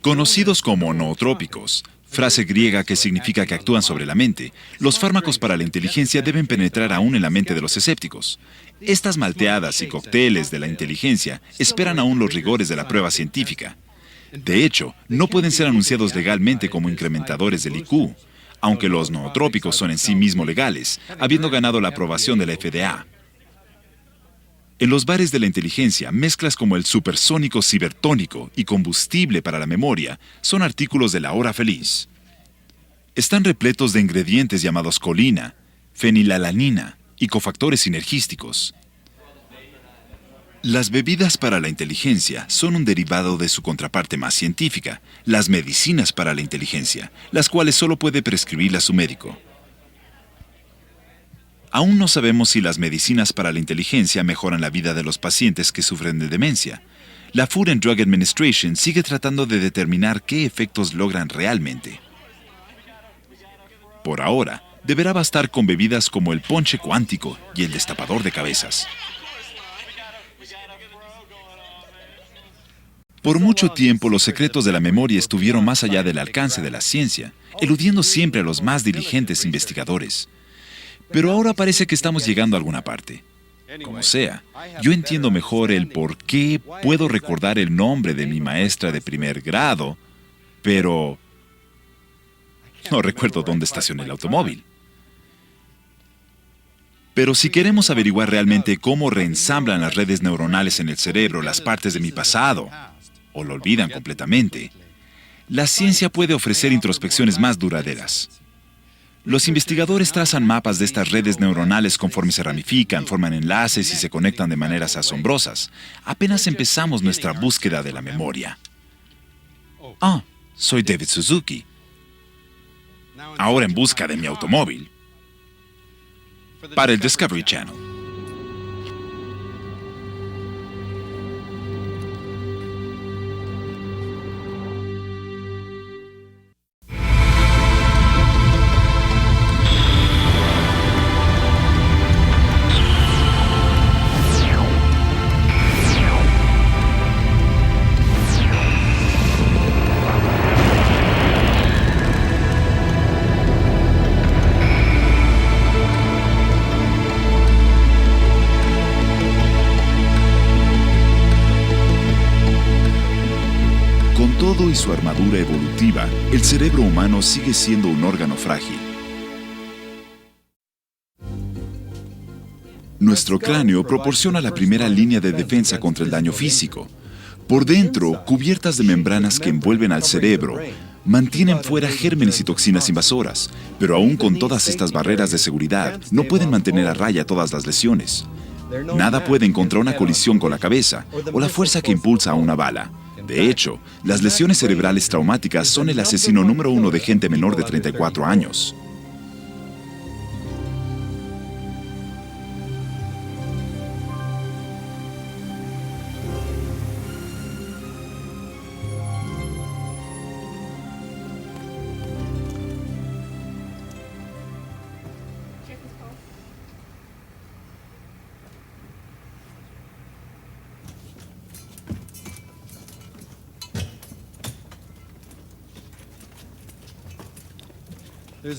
Conocidos como nootrópicos, frase griega que significa que actúan sobre la mente, los fármacos para la inteligencia deben penetrar aún en la mente de los escépticos. Estas malteadas y cócteles de la inteligencia esperan aún los rigores de la prueba científica. De hecho, no pueden ser anunciados legalmente como incrementadores del IQ, aunque los nootrópicos son en sí mismos legales, habiendo ganado la aprobación de la FDA. En los bares de la inteligencia, mezclas como el supersónico cibertónico y combustible para la memoria son artículos de la hora feliz. Están repletos de ingredientes llamados colina, fenilalanina y cofactores sinergísticos. Las bebidas para la inteligencia son un derivado de su contraparte más científica, las medicinas para la inteligencia, las cuales solo puede prescribirlas su médico. Aún no sabemos si las medicinas para la inteligencia mejoran la vida de los pacientes que sufren de demencia. La Food and Drug Administration sigue tratando de determinar qué efectos logran realmente. Por ahora, deberá bastar con bebidas como el ponche cuántico y el destapador de cabezas. Por mucho tiempo, los secretos de la memoria estuvieron más allá del alcance de la ciencia, eludiendo siempre a los más diligentes investigadores. Pero ahora parece que estamos llegando a alguna parte. Como sea, yo entiendo mejor el por qué puedo recordar el nombre de mi maestra de primer grado, pero no recuerdo dónde estacioné el automóvil. Pero si queremos averiguar realmente cómo reensamblan las redes neuronales en el cerebro las partes de mi pasado, o lo olvidan completamente, la ciencia puede ofrecer introspecciones más duraderas. Los investigadores trazan mapas de estas redes neuronales conforme se ramifican, forman enlaces y se conectan de maneras asombrosas. Apenas empezamos nuestra búsqueda de la memoria. Soy David Suzuki. Ahora en busca de mi automóvil. Para el Discovery Channel. todo y su armadura evolutiva, el cerebro humano sigue siendo un órgano frágil. Nuestro cráneo proporciona la primera línea de defensa contra el daño físico. Por dentro, cubiertas de membranas que envuelven al cerebro, mantienen fuera gérmenes y toxinas invasoras, pero aún con todas estas barreras de seguridad, no pueden mantener a raya todas las lesiones. Nada pueden contra una colisión con la cabeza o la fuerza que impulsa a una bala. De hecho, las lesiones cerebrales traumáticas son el asesino número 1 de gente menor de 34 años.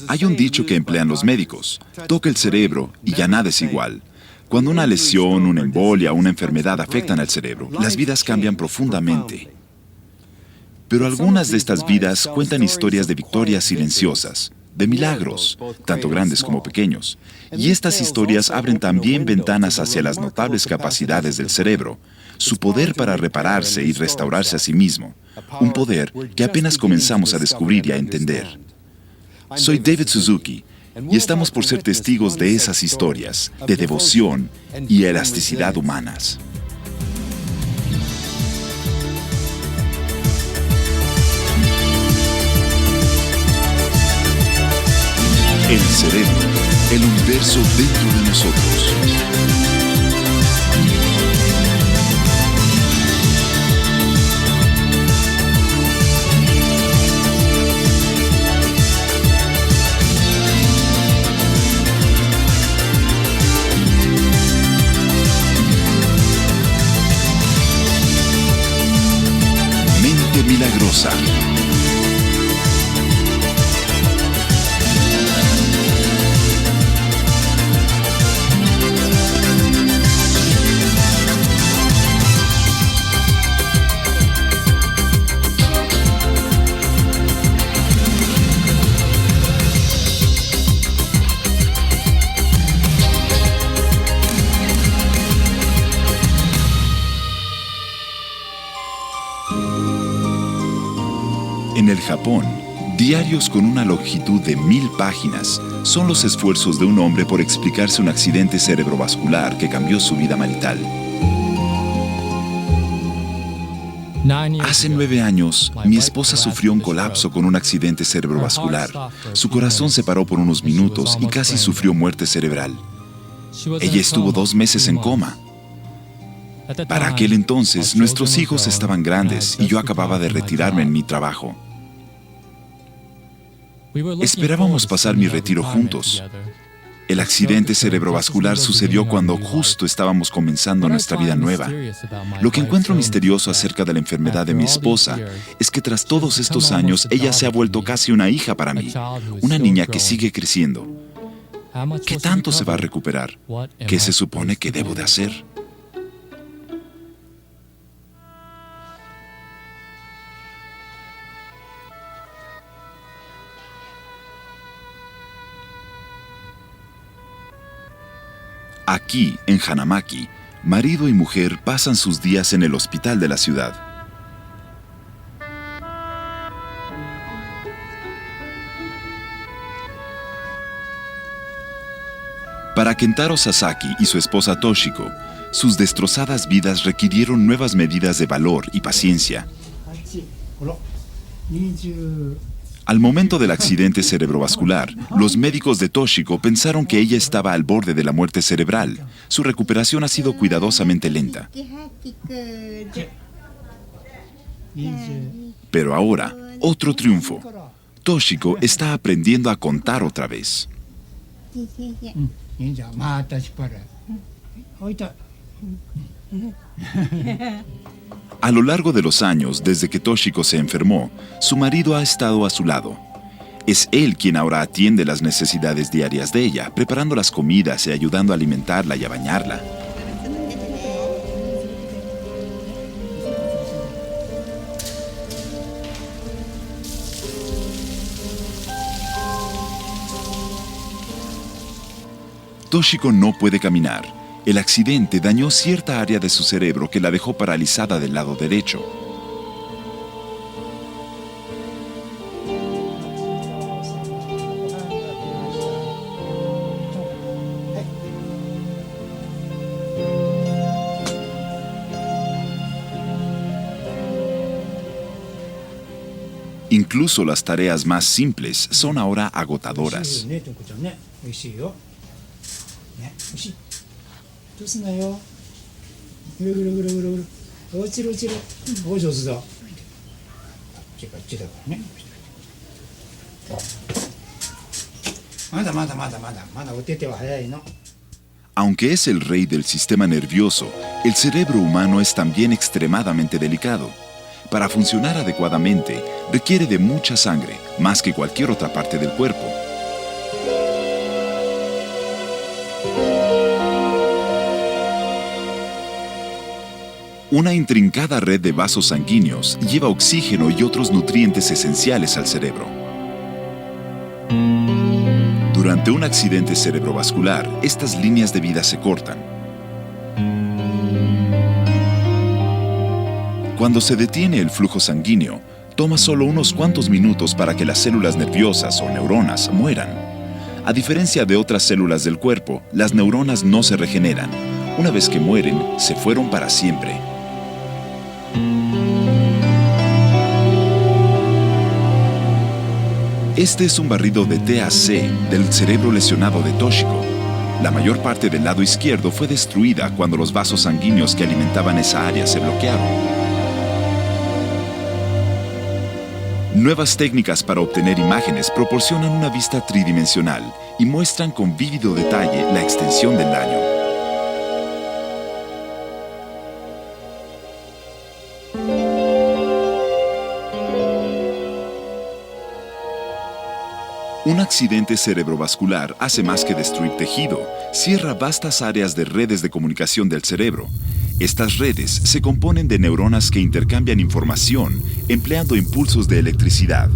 Hay un dicho que emplean los médicos: toca el cerebro y ya nada es igual. Cuando una lesión, una embolia o una enfermedad afectan al cerebro, las vidas cambian profundamente. Pero algunas de estas vidas cuentan historias de victorias silenciosas, de milagros, tanto grandes como pequeños. Y estas historias abren también ventanas hacia las notables capacidades del cerebro, su poder para repararse y restaurarse a sí mismo, un poder que apenas comenzamos a descubrir y a entender. Soy David Suzuki y estamos por ser testigos de esas historias de devoción y elasticidad humanas. El cerebro, el universo dentro de nosotros. Mente milagrosa. En el Japón, diarios con una longitud de 1000 páginas son los esfuerzos de un hombre por explicarse un accidente cerebrovascular que cambió su vida marital. Hace 9 años, mi esposa sufrió un colapso con un accidente cerebrovascular. Su corazón se paró por unos minutos y casi sufrió muerte cerebral. Ella estuvo 2 meses en coma. Para aquel entonces, nuestros hijos estaban grandes y yo acababa de retirarme en mi trabajo. Esperábamos pasar mi retiro juntos. El accidente cerebrovascular sucedió cuando justo estábamos comenzando nuestra vida nueva. Lo que encuentro misterioso acerca de la enfermedad de mi esposa es que tras todos estos años, ella se ha vuelto casi una hija para mí, una niña que sigue creciendo. ¿Qué tanto se va a recuperar? ¿Qué se supone que debo de hacer? Aquí, en Hanamaki, marido y mujer pasan sus días en el hospital de la ciudad. Para Kentaro Sasaki y su esposa Toshiko, sus destrozadas vidas requirieron nuevas medidas de valor y paciencia. Al momento del accidente cerebrovascular, los médicos de Toshiko pensaron que ella estaba al borde de la muerte cerebral. Su recuperación ha sido cuidadosamente lenta. Pero ahora, otro triunfo. Toshiko está aprendiendo a contar otra vez. A lo largo de los años, desde que Toshiko se enfermó, su marido ha estado a su lado. Es él quien ahora atiende las necesidades diarias de ella, preparando las comidas y ayudando a alimentarla y a bañarla. Toshiko no puede caminar. El accidente dañó cierta área de su cerebro que la dejó paralizada del lado derecho. Incluso las tareas más simples son ahora agotadoras. Aunque es el rey del sistema nervioso, el cerebro humano es también extremadamente delicado. Para funcionar adecuadamente, requiere de mucha sangre, más que cualquier otra parte del cuerpo. Una intrincada red de vasos sanguíneos lleva oxígeno y otros nutrientes esenciales al cerebro. Durante un accidente cerebrovascular, estas líneas de vida se cortan. Cuando se detiene el flujo sanguíneo, toma solo unos cuantos minutos para que las células nerviosas o neuronas mueran. A diferencia de otras células del cuerpo, las neuronas no se regeneran. Una vez que mueren, se fueron para siempre. Este es un barrido de TAC del cerebro lesionado de Toshiko. La mayor parte del lado izquierdo fue destruida cuando los vasos sanguíneos que alimentaban esa área se bloquearon. Nuevas técnicas para obtener imágenes proporcionan una vista tridimensional y muestran con vívido detalle la extensión del daño. Un accidente cerebrovascular hace más que destruir tejido, cierra vastas áreas de redes de comunicación del cerebro. Estas redes se componen de neuronas que intercambian información empleando impulsos de electricidad.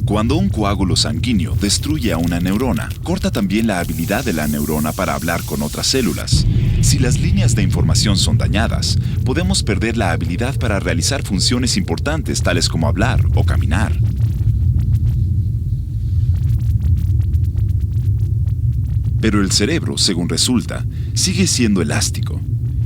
Cuando un coágulo sanguíneo destruye a una neurona, corta también la habilidad de la neurona para hablar con otras células. Si las líneas de información son dañadas, podemos perder la habilidad para realizar funciones importantes tales como hablar o caminar. Pero el cerebro, según resulta, sigue siendo elástico.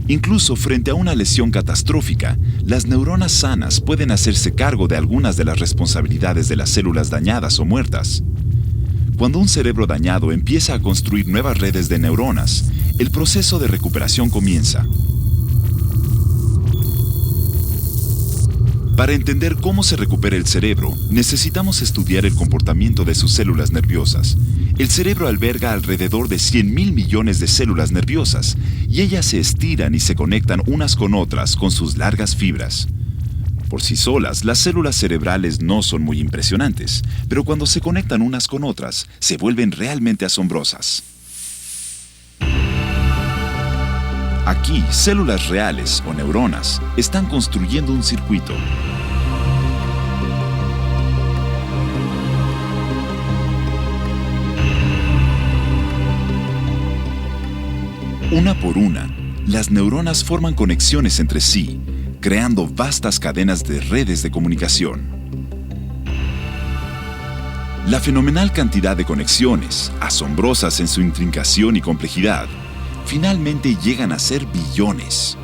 Incluso frente a una lesión catastrófica, las neuronas sanas pueden hacerse cargo de algunas de las responsabilidades de las células dañadas o muertas. Cuando un cerebro dañado empieza a construir nuevas redes de neuronas, el proceso de recuperación comienza. Para entender cómo se recupera el cerebro, necesitamos estudiar el comportamiento de sus células nerviosas. El cerebro alberga alrededor de 100.000 millones de células nerviosas y ellas se estiran y se conectan unas con otras con sus largas fibras. Por sí solas, las células cerebrales no son muy impresionantes, pero cuando se conectan unas con otras, se vuelven realmente asombrosas. Aquí, células reales o neuronas están construyendo un circuito. Una por una, las neuronas forman conexiones entre sí, creando vastas cadenas de redes de comunicación. La fenomenal cantidad de conexiones, asombrosas en su intrincación y complejidad, finalmente llegan a ser billones.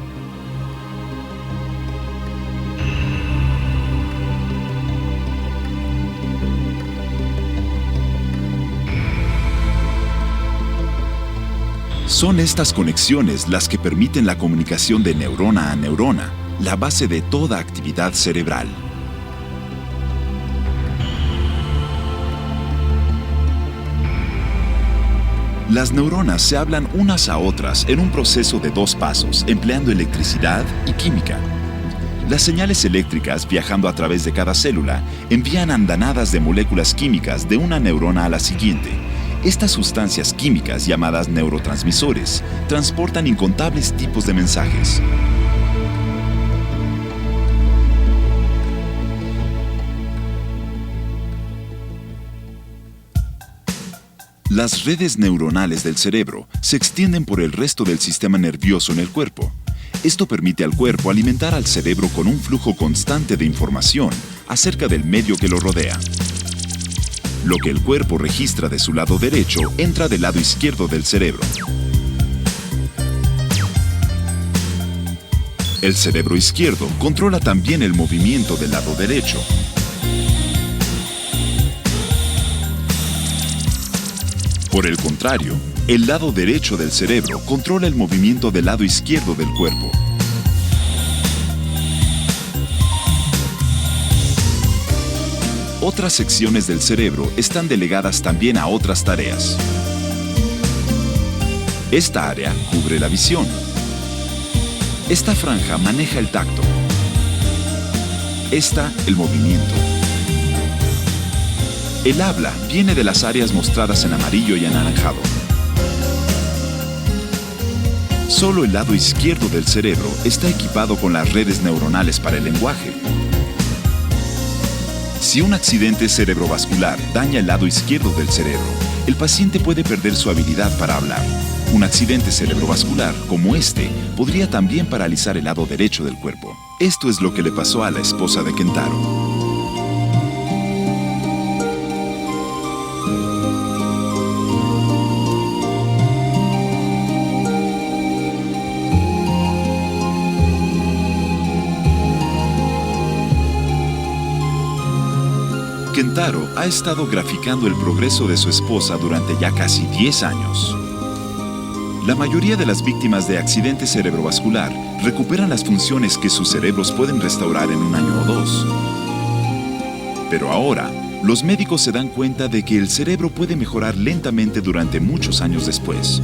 Son estas conexiones las que permiten la comunicación de neurona a neurona, la base de toda actividad cerebral. Las neuronas se hablan unas a otras en un proceso de 2 pasos, empleando electricidad y química. Las señales eléctricas, viajando a través de cada célula, envían andanadas de moléculas químicas de una neurona a la siguiente. Estas sustancias químicas, llamadas neurotransmisores, transportan incontables tipos de mensajes. Las redes neuronales del cerebro se extienden por el resto del sistema nervioso en el cuerpo. Esto permite al cuerpo alimentar al cerebro con un flujo constante de información acerca del medio que lo rodea. Lo que el cuerpo registra de su lado derecho entra del lado izquierdo del cerebro. El cerebro izquierdo controla también el movimiento del lado derecho. Por el contrario, el lado derecho del cerebro controla el movimiento del lado izquierdo del cuerpo. Otras secciones del cerebro están delegadas también a otras tareas. Esta área cubre la visión. Esta franja maneja el tacto. Esta, el movimiento. El habla viene de las áreas mostradas en amarillo y anaranjado. Solo el lado izquierdo del cerebro está equipado con las redes neuronales para el lenguaje. Si un accidente cerebrovascular daña el lado izquierdo del cerebro, el paciente puede perder su habilidad para hablar. Un accidente cerebrovascular como este podría también paralizar el lado derecho del cuerpo. Esto es lo que le pasó a la esposa de Kentaro. Kentaro ha estado graficando el progreso de su esposa durante ya casi 10 años. La mayoría de las víctimas de accidente cerebrovascular recuperan las funciones que sus cerebros pueden restaurar en un año o dos. Pero ahora, los médicos se dan cuenta de que el cerebro puede mejorar lentamente durante muchos años después.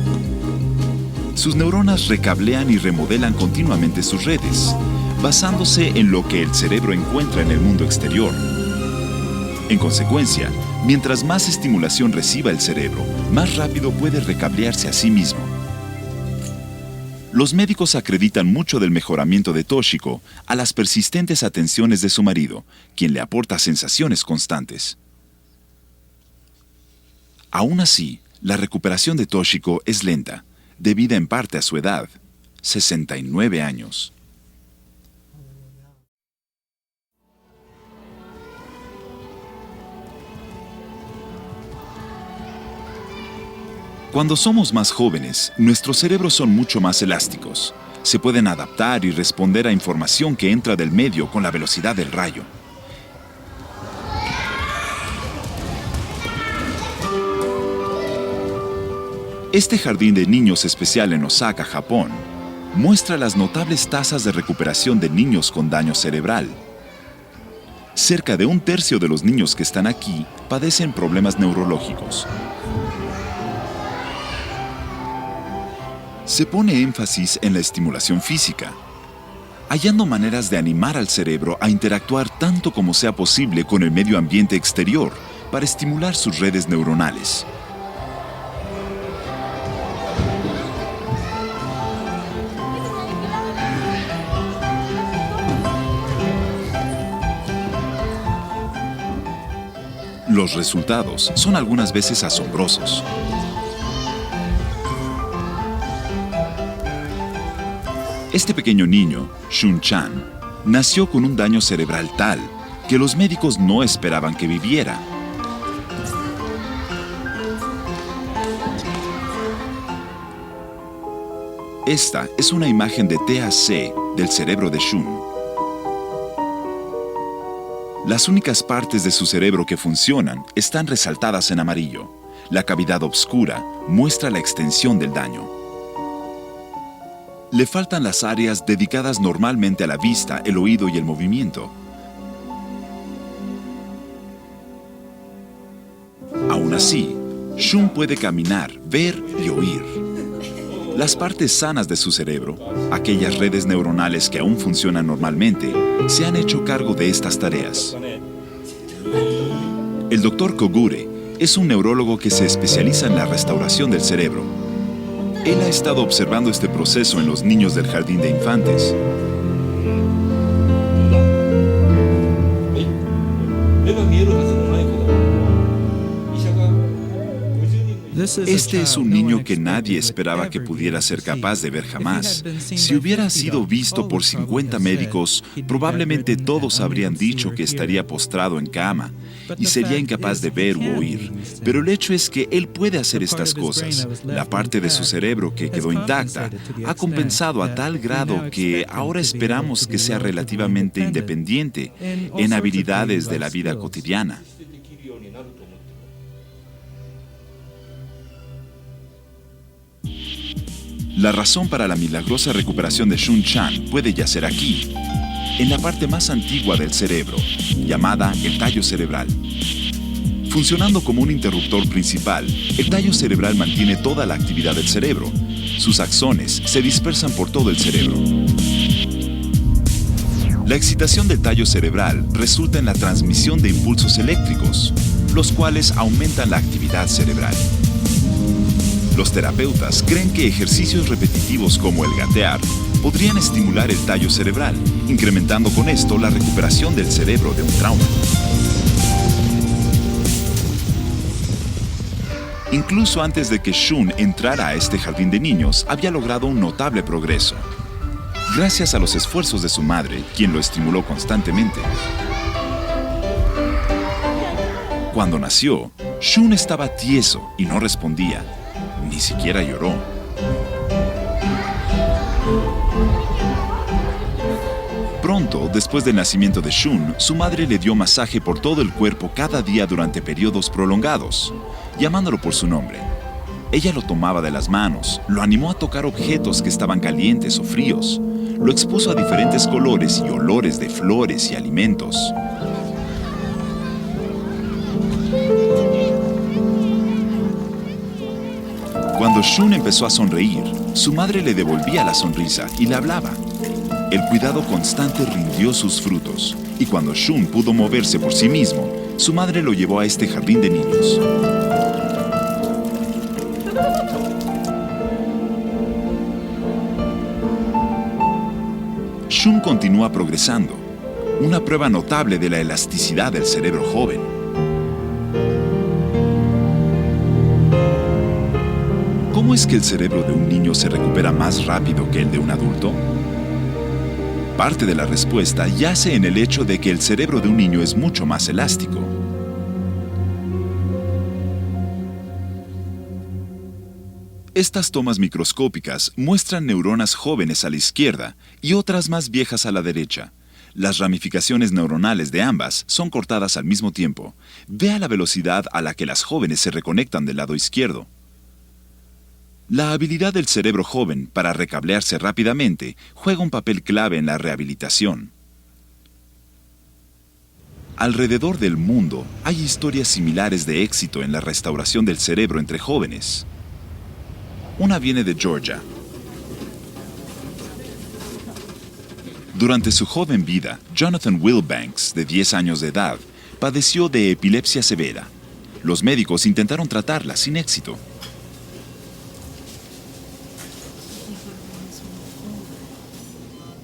Sus neuronas recablean y remodelan continuamente sus redes, basándose en lo que el cerebro encuentra en el mundo exterior. En consecuencia, mientras más estimulación reciba el cerebro, más rápido puede recablearse a sí mismo. Los médicos acreditan mucho del mejoramiento de Toshiko a las persistentes atenciones de su marido, quien le aporta sensaciones constantes. Aún así, la recuperación de Toshiko es lenta, debida en parte a su edad, 69 años. Cuando somos más jóvenes, nuestros cerebros son mucho más elásticos. Se pueden adaptar y responder a información que entra del medio con la velocidad del rayo. Este jardín de niños especial en Osaka, Japón, muestra las notables tasas de recuperación de niños con daño cerebral. Cerca de 1/3 de los niños que están aquí padecen problemas neurológicos. Se pone énfasis en la estimulación física, hallando maneras de animar al cerebro a interactuar tanto como sea posible con el medio ambiente exterior para estimular sus redes neuronales. Los resultados son algunas veces asombrosos. Este pequeño niño, Shun-chan, nació con un daño cerebral tal que los médicos no esperaban que viviera. Esta es una imagen de TAC del cerebro de Shun. Las únicas partes de su cerebro que funcionan están resaltadas en amarillo. La cavidad oscura muestra la extensión del daño. Le faltan las áreas dedicadas normalmente a la vista, el oído y el movimiento. Aún así, Shun puede caminar, ver y oír. Las partes sanas de su cerebro, aquellas redes neuronales que aún funcionan normalmente, se han hecho cargo de estas tareas. El Dr. Kogure es un neurólogo que se especializa en la restauración del cerebro. Él ha estado observando este proceso en los niños del jardín de infantes. Este es un niño que nadie esperaba que pudiera ser capaz de ver jamás. Si hubiera sido visto por 50 médicos, probablemente todos habrían dicho que estaría postrado en cama y sería incapaz de ver u oír. Pero el hecho es que él puede hacer estas cosas. La parte de su cerebro que quedó intacta ha compensado a tal grado que ahora esperamos que sea relativamente independiente en habilidades de la vida cotidiana. La razón para la milagrosa recuperación de Shun Chan puede yacer aquí, en la parte más antigua del cerebro, llamada el tallo cerebral. Funcionando como un interruptor principal, el tallo cerebral mantiene toda la actividad del cerebro. Sus axones se dispersan por todo el cerebro. La excitación del tallo cerebral resulta en la transmisión de impulsos eléctricos, los cuales aumentan la actividad cerebral. Los terapeutas creen que ejercicios repetitivos como el gatear podrían estimular el tallo cerebral, incrementando con esto la recuperación del cerebro de un trauma. Incluso antes de que Shun entrara a este jardín de niños, había logrado un notable progreso. Gracias a los esfuerzos de su madre, quien lo estimuló constantemente. Cuando nació, Shun estaba tieso y no respondía. Ni siquiera lloró. Pronto, después del nacimiento de Shun, su madre le dio masaje por todo el cuerpo cada día durante periodos prolongados, llamándolo por su nombre. Ella lo tomaba de las manos, lo animó a tocar objetos que estaban calientes o fríos, lo expuso a diferentes colores y olores de flores y alimentos. Cuando Shun empezó a sonreír, su madre le devolvía la sonrisa y le hablaba. El cuidado constante rindió sus frutos, y cuando Shun pudo moverse por sí mismo, su madre lo llevó a este jardín de niños. Shun continúa progresando, una prueba notable de la elasticidad del cerebro joven. ¿Cómo es que el cerebro de un niño se recupera más rápido que el de un adulto? Parte de la respuesta yace en el hecho de que el cerebro de un niño es mucho más elástico. Estas tomas microscópicas muestran neuronas jóvenes a la izquierda y otras más viejas a la derecha. Las ramificaciones neuronales de ambas son cortadas al mismo tiempo. Vea la velocidad a la que las jóvenes se reconectan del lado izquierdo. La habilidad del cerebro joven para recablearse rápidamente juega un papel clave en la rehabilitación. Alrededor del mundo hay historias similares de éxito en la restauración del cerebro entre jóvenes. Una viene de Georgia. Durante su joven vida, Jonathan Wilbanks, de 10 años de edad, padeció de epilepsia severa. Los médicos intentaron tratarla sin éxito.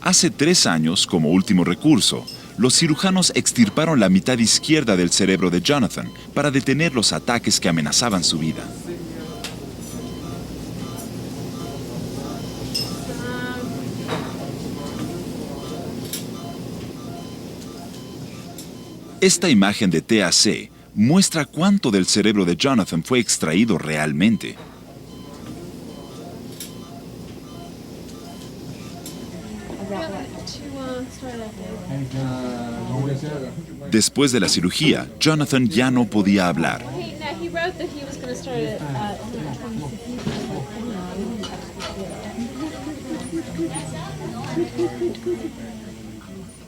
Hace 3 años, como último recurso, los cirujanos extirparon la mitad izquierda del cerebro de Jonathan para detener los ataques que amenazaban su vida. Esta imagen de TAC muestra cuánto del cerebro de Jonathan fue extraído realmente. Después de la cirugía, Jonathan ya no podía hablar.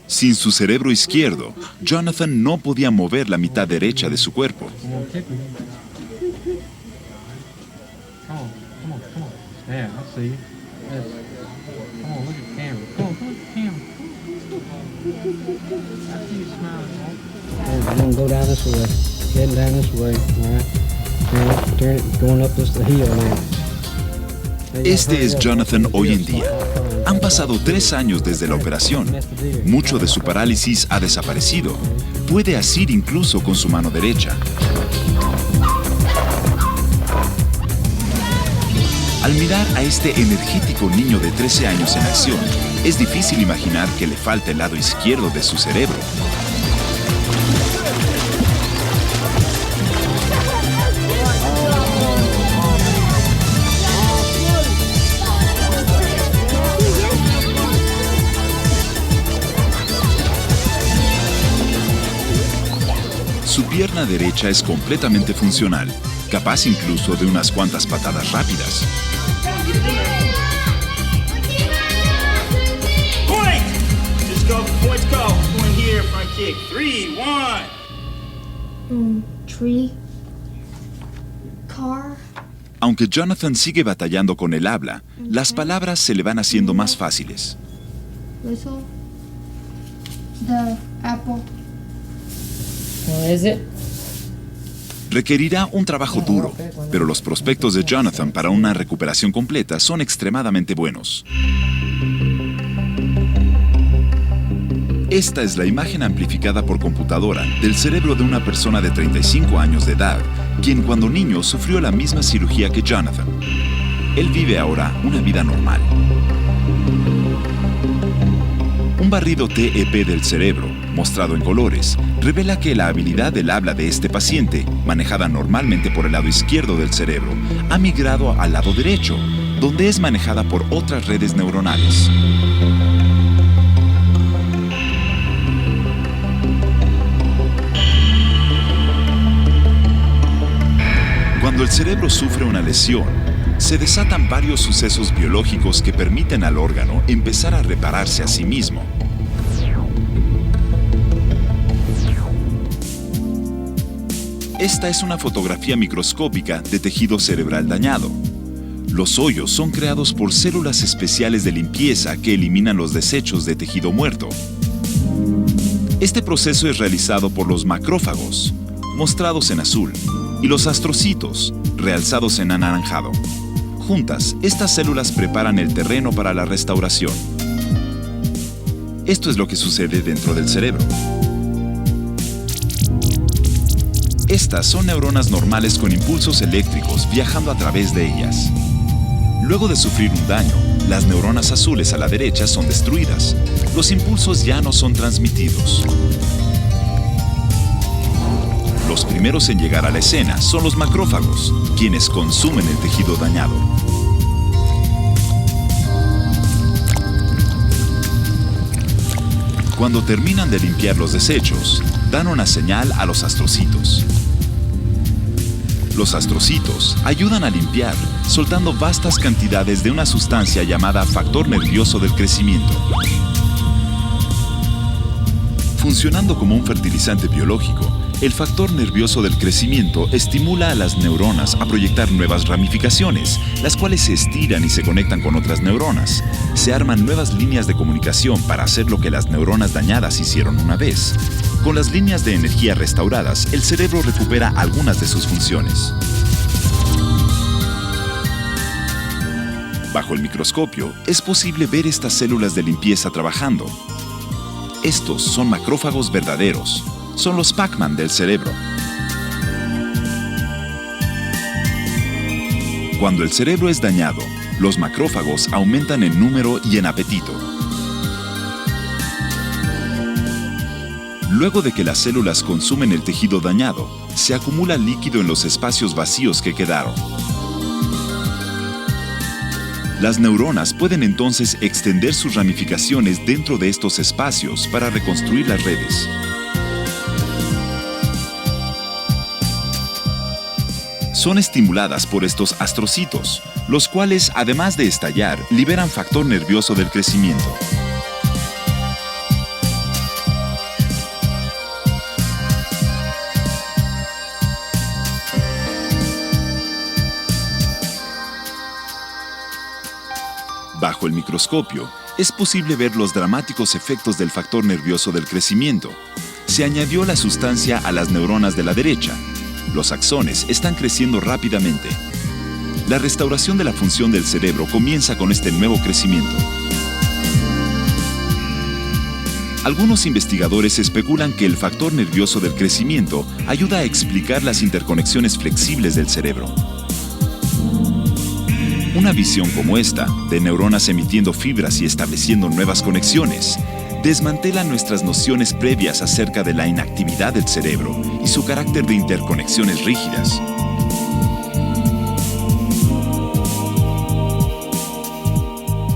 Sin su cerebro izquierdo, Jonathan no podía mover la mitad derecha de su cuerpo. Este es Jonathan hoy en día. Han pasado 3 años desde la operación. Mucho de su parálisis ha desaparecido. Puede asir incluso con su mano derecha. Al mirar a este energético niño de 13 años en acción, es difícil imaginar que le falta el lado izquierdo de su cerebro. Su pierna derecha es completamente funcional, capaz incluso de unas cuantas patadas rápidas. Point! Just go, points go. Point here, front kick. 3, 1. Tree. Car. Aunque Jonathan sigue batallando con el habla, las palabras se le van haciendo más fáciles. Whistle. The apple. Requerirá un trabajo duro, pero los prospectos de Jonathan para una recuperación completa son extremadamente buenos. Esta es la imagen amplificada por computadora del cerebro de una persona de 35 años de edad, quien cuando niño sufrió la misma cirugía que Jonathan. Él vive ahora una vida normal. Un barrido TEP del cerebro, mostrado en colores, revela que la habilidad del habla de este paciente, manejada normalmente por el lado izquierdo del cerebro, ha migrado al lado derecho, donde es manejada por otras redes neuronales. Cuando el cerebro sufre una lesión, se desatan varios sucesos biológicos que permiten al órgano empezar a repararse a sí mismo. Esta es una fotografía microscópica de tejido cerebral dañado. Los hoyos son creados por células especiales de limpieza que eliminan los desechos de tejido muerto. Este proceso es realizado por los macrófagos, mostrados en azul, y los astrocitos, realzados en anaranjado. Juntas, estas células preparan el terreno para la restauración. Esto es lo que sucede dentro del cerebro. Estas son neuronas normales con impulsos eléctricos viajando a través de ellas. Luego de sufrir un daño, las neuronas azules a la derecha son destruidas. Los impulsos ya no son transmitidos. Los primeros en llegar a la escena son los macrófagos, quienes consumen el tejido dañado. Cuando terminan de limpiar los desechos, dan una señal a los astrocitos. Los astrocitos ayudan a limpiar, soltando vastas cantidades de una sustancia llamada factor nervioso del crecimiento. Funcionando como un fertilizante biológico, el factor nervioso del crecimiento estimula a las neuronas a proyectar nuevas ramificaciones, las cuales se estiran y se conectan con otras neuronas. Se arman nuevas líneas de comunicación para hacer lo que las neuronas dañadas hicieron una vez. Con las líneas de energía restauradas, el cerebro recupera algunas de sus funciones. Bajo el microscopio, es posible ver estas células de limpieza trabajando. Estos son macrófagos verdaderos. Son los Pac-Man del cerebro. Cuando el cerebro es dañado, los macrófagos aumentan en número y en apetito. Luego de que las células consumen el tejido dañado, se acumula líquido en los espacios vacíos que quedaron. Las neuronas pueden entonces extender sus ramificaciones dentro de estos espacios para reconstruir las redes. Son estimuladas por estos astrocitos, los cuales, además de estallar, liberan factor nervioso del crecimiento. Bajo el microscopio, es posible ver los dramáticos efectos del factor nervioso del crecimiento. Se añadió la sustancia a las neuronas de la derecha. Los axones están creciendo rápidamente. La restauración de la función del cerebro comienza con este nuevo crecimiento. Algunos investigadores especulan que el factor nervioso del crecimiento ayuda a explicar las interconexiones flexibles del cerebro. Una visión como esta, de neuronas emitiendo fibras y estableciendo nuevas conexiones, desmantela nuestras nociones previas acerca de la inactividad del cerebro y su carácter de interconexiones rígidas.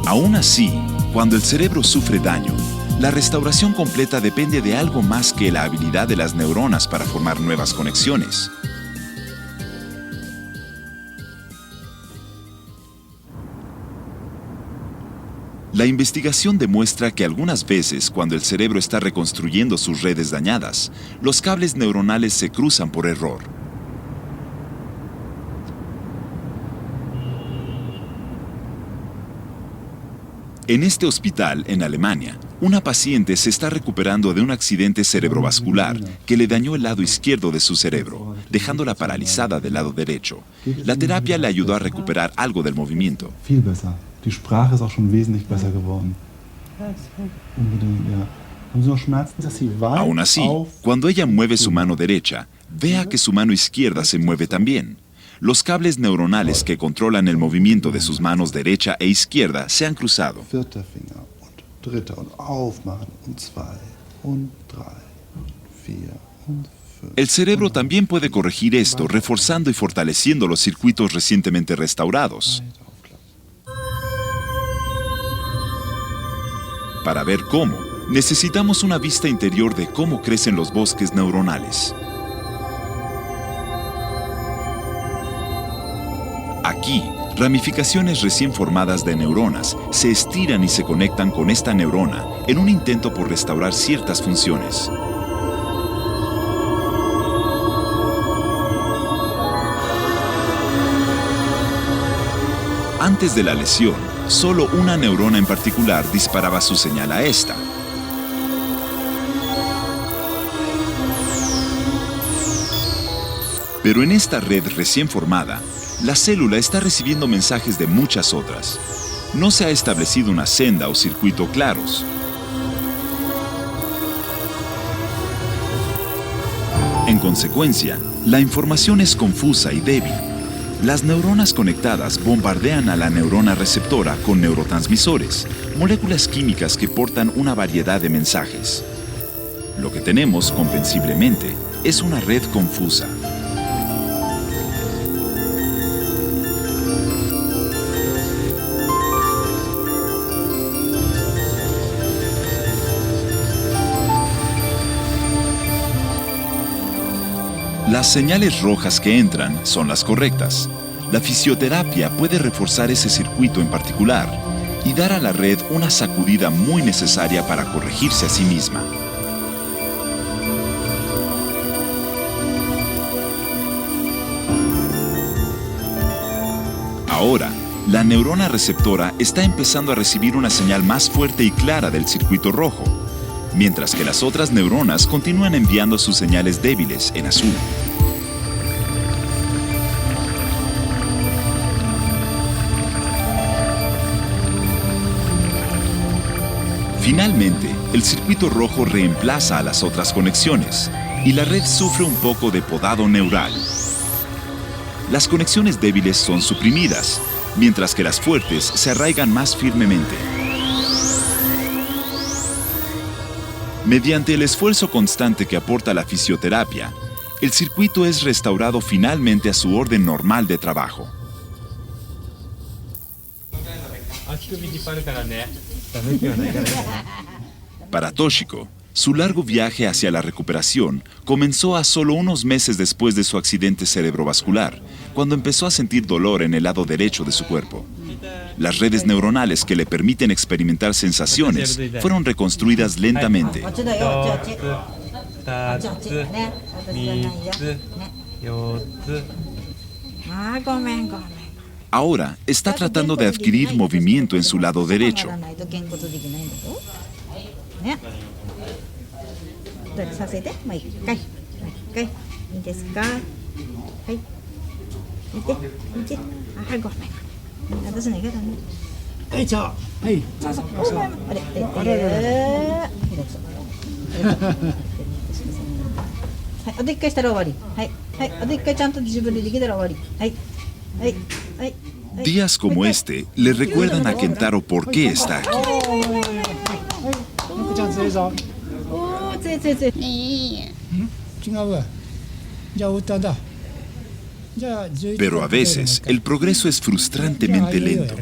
Aún así, cuando el cerebro sufre daño, la restauración completa depende de algo más que la habilidad de las neuronas para formar nuevas conexiones. La investigación demuestra que algunas veces, cuando el cerebro está reconstruyendo sus redes dañadas, los cables neuronales se cruzan por error. En este hospital, en Alemania, una paciente se está recuperando de un accidente cerebrovascular que le dañó el lado izquierdo de su cerebro, dejándola paralizada del lado derecho. La terapia le ayudó a recuperar algo del movimiento. Die Sprache ist auch schon wesentlich besser geworden. Unbedingt, ja. Haben Sie noch Schmerzen, dass Sie weit Aún así, cuando ella mueve su mano derecha, vea que su mano izquierda se mueve también. Los cables neuronales que controlan el movimiento de sus manos derecha e izquierda se han cruzado. Vierter Finger und dritter und aufmachen und 2 und 3 und 4 und 5. El cerebro también puede corregir esto reforzando y fortaleciendo los circuitos recientemente restaurados. Para ver cómo, necesitamos una vista interior de cómo crecen los bosques neuronales. Aquí, ramificaciones recién formadas de neuronas se estiran y se conectan con esta neurona en un intento por restaurar ciertas funciones. Antes de la lesión, solo una neurona en particular disparaba su señal a esta. Pero en esta red recién formada, la célula está recibiendo mensajes de muchas otras. No se ha establecido una senda o circuito claros. En consecuencia, la información es confusa y débil. Las neuronas conectadas bombardean a la neurona receptora con neurotransmisores, moléculas químicas que portan una variedad de mensajes. Lo que tenemos, comprensiblemente, es una red confusa. Las señales rojas que entran son las correctas. La fisioterapia puede reforzar ese circuito en particular y dar a la red una sacudida muy necesaria para corregirse a sí misma. Ahora, la neurona receptora está empezando a recibir una señal más fuerte y clara del circuito rojo, mientras que las otras neuronas continúan enviando sus señales débiles en azul. Finalmente, el circuito rojo reemplaza a las otras conexiones y la red sufre un poco de podado neural. Las conexiones débiles son suprimidas, mientras que las fuertes se arraigan más firmemente. Mediante el esfuerzo constante que aporta la fisioterapia, el circuito es restaurado finalmente a su orden normal de trabajo. Para Toshiko, su largo viaje hacia la recuperación comenzó a solo unos meses después de su accidente cerebrovascular, cuando empezó a sentir dolor en el lado derecho de su cuerpo. Las redes neuronales que le permiten experimentar sensaciones fueron reconstruidas lentamente. Ahora está tratando de adquirir movimiento en su lado derecho. Días como este le recuerdan a Kentaro por qué está aquí. Pero a veces el progreso es frustrantemente lento.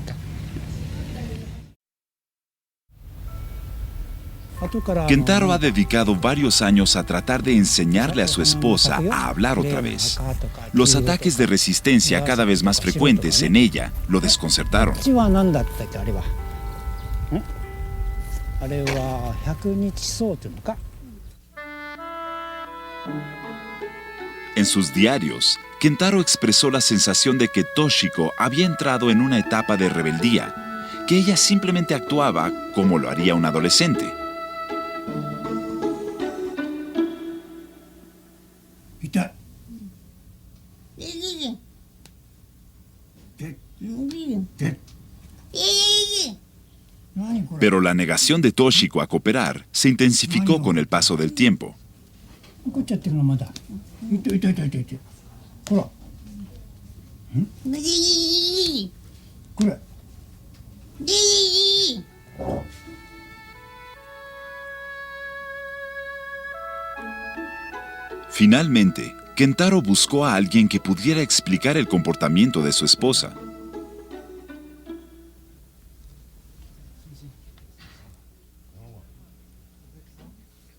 Kentaro ha dedicado varios años a tratar de enseñarle a su esposa a hablar otra vez. Los ataques de resistencia cada vez más frecuentes en ella lo desconcertaron. En sus diarios, Kentaro expresó la sensación de que Toshiko había entrado en una etapa de rebeldía, que ella simplemente actuaba como lo haría un adolescente. Pero la negación de Toshiko a cooperar se intensificó con el paso del tiempo. Finalmente, Kentaro buscó a alguien que pudiera explicar el comportamiento de su esposa.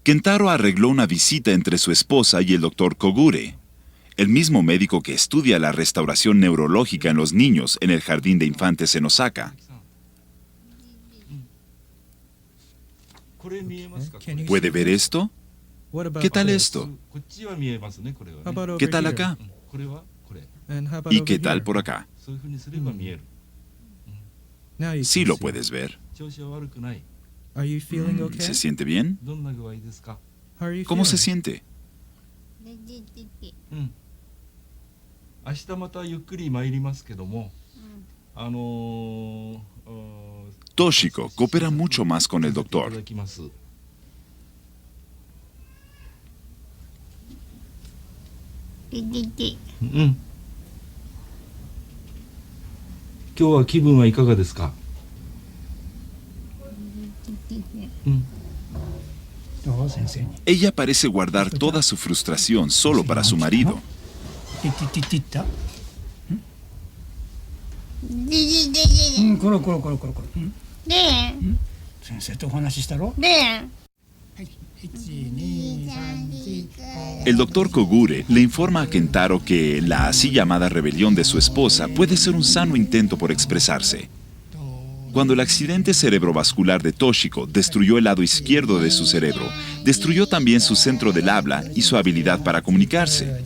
Kentaro arregló una visita entre su esposa y el Dr. Kogure, el mismo médico que estudia la restauración neurológica en los niños en el jardín de infantes en Osaka. ¿Puede ver esto? ¿Qué tal esto? ¿Qué tal acá? ¿Y qué tal por acá? Sí lo puedes ver. ¿Se siente bien? ¿Cómo se siente? Toshiko coopera mucho más con el doctor. Ella parece guardar toda su frustración solo para su marido. El doctor Kogure le informa a Kentaro que la así llamada rebelión de su esposa puede ser un sano intento por expresarse. Cuando el accidente cerebrovascular de Toshiko destruyó el lado izquierdo de su cerebro, destruyó también su centro del habla y su habilidad para comunicarse.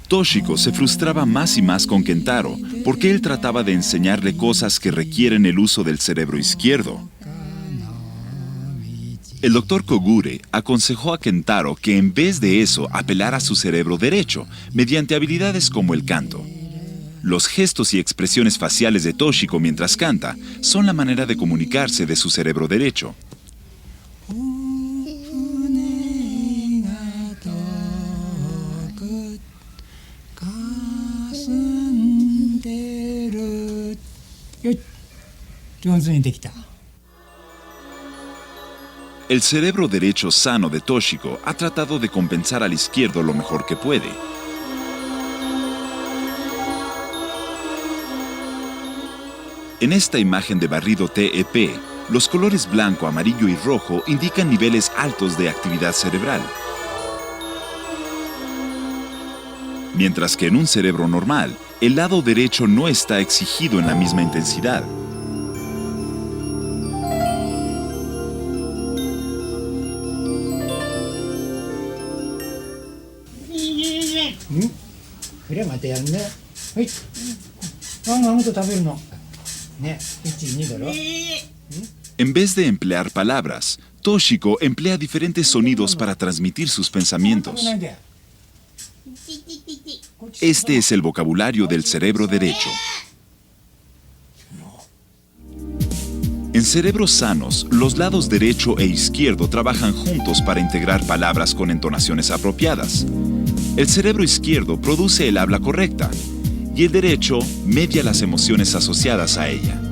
Toshiko se frustraba más y más con Kentaro porque él trataba de enseñarle cosas que requieren el uso del cerebro izquierdo. El doctor Kogure aconsejó a Kentaro que en vez de eso apelara a su cerebro derecho mediante habilidades como el canto. Los gestos y expresiones faciales de Toshiko mientras canta son la manera de comunicarse de su cerebro derecho. El cerebro derecho sano de Toshiko ha tratado de compensar al izquierdo lo mejor que puede. En esta imagen de barrido TEP, los colores blanco, amarillo y rojo indican niveles altos de actividad cerebral. Mientras que en un cerebro normal, el lado derecho no está exigido en la misma intensidad. En vez de emplear palabras, Toshiko emplea diferentes sonidos para transmitir sus pensamientos. Este es el vocabulario del cerebro derecho. En cerebros sanos, los lados derecho e izquierdo trabajan juntos para integrar palabras con entonaciones apropiadas. El cerebro izquierdo produce el habla correcta y el derecho media las emociones asociadas a ella.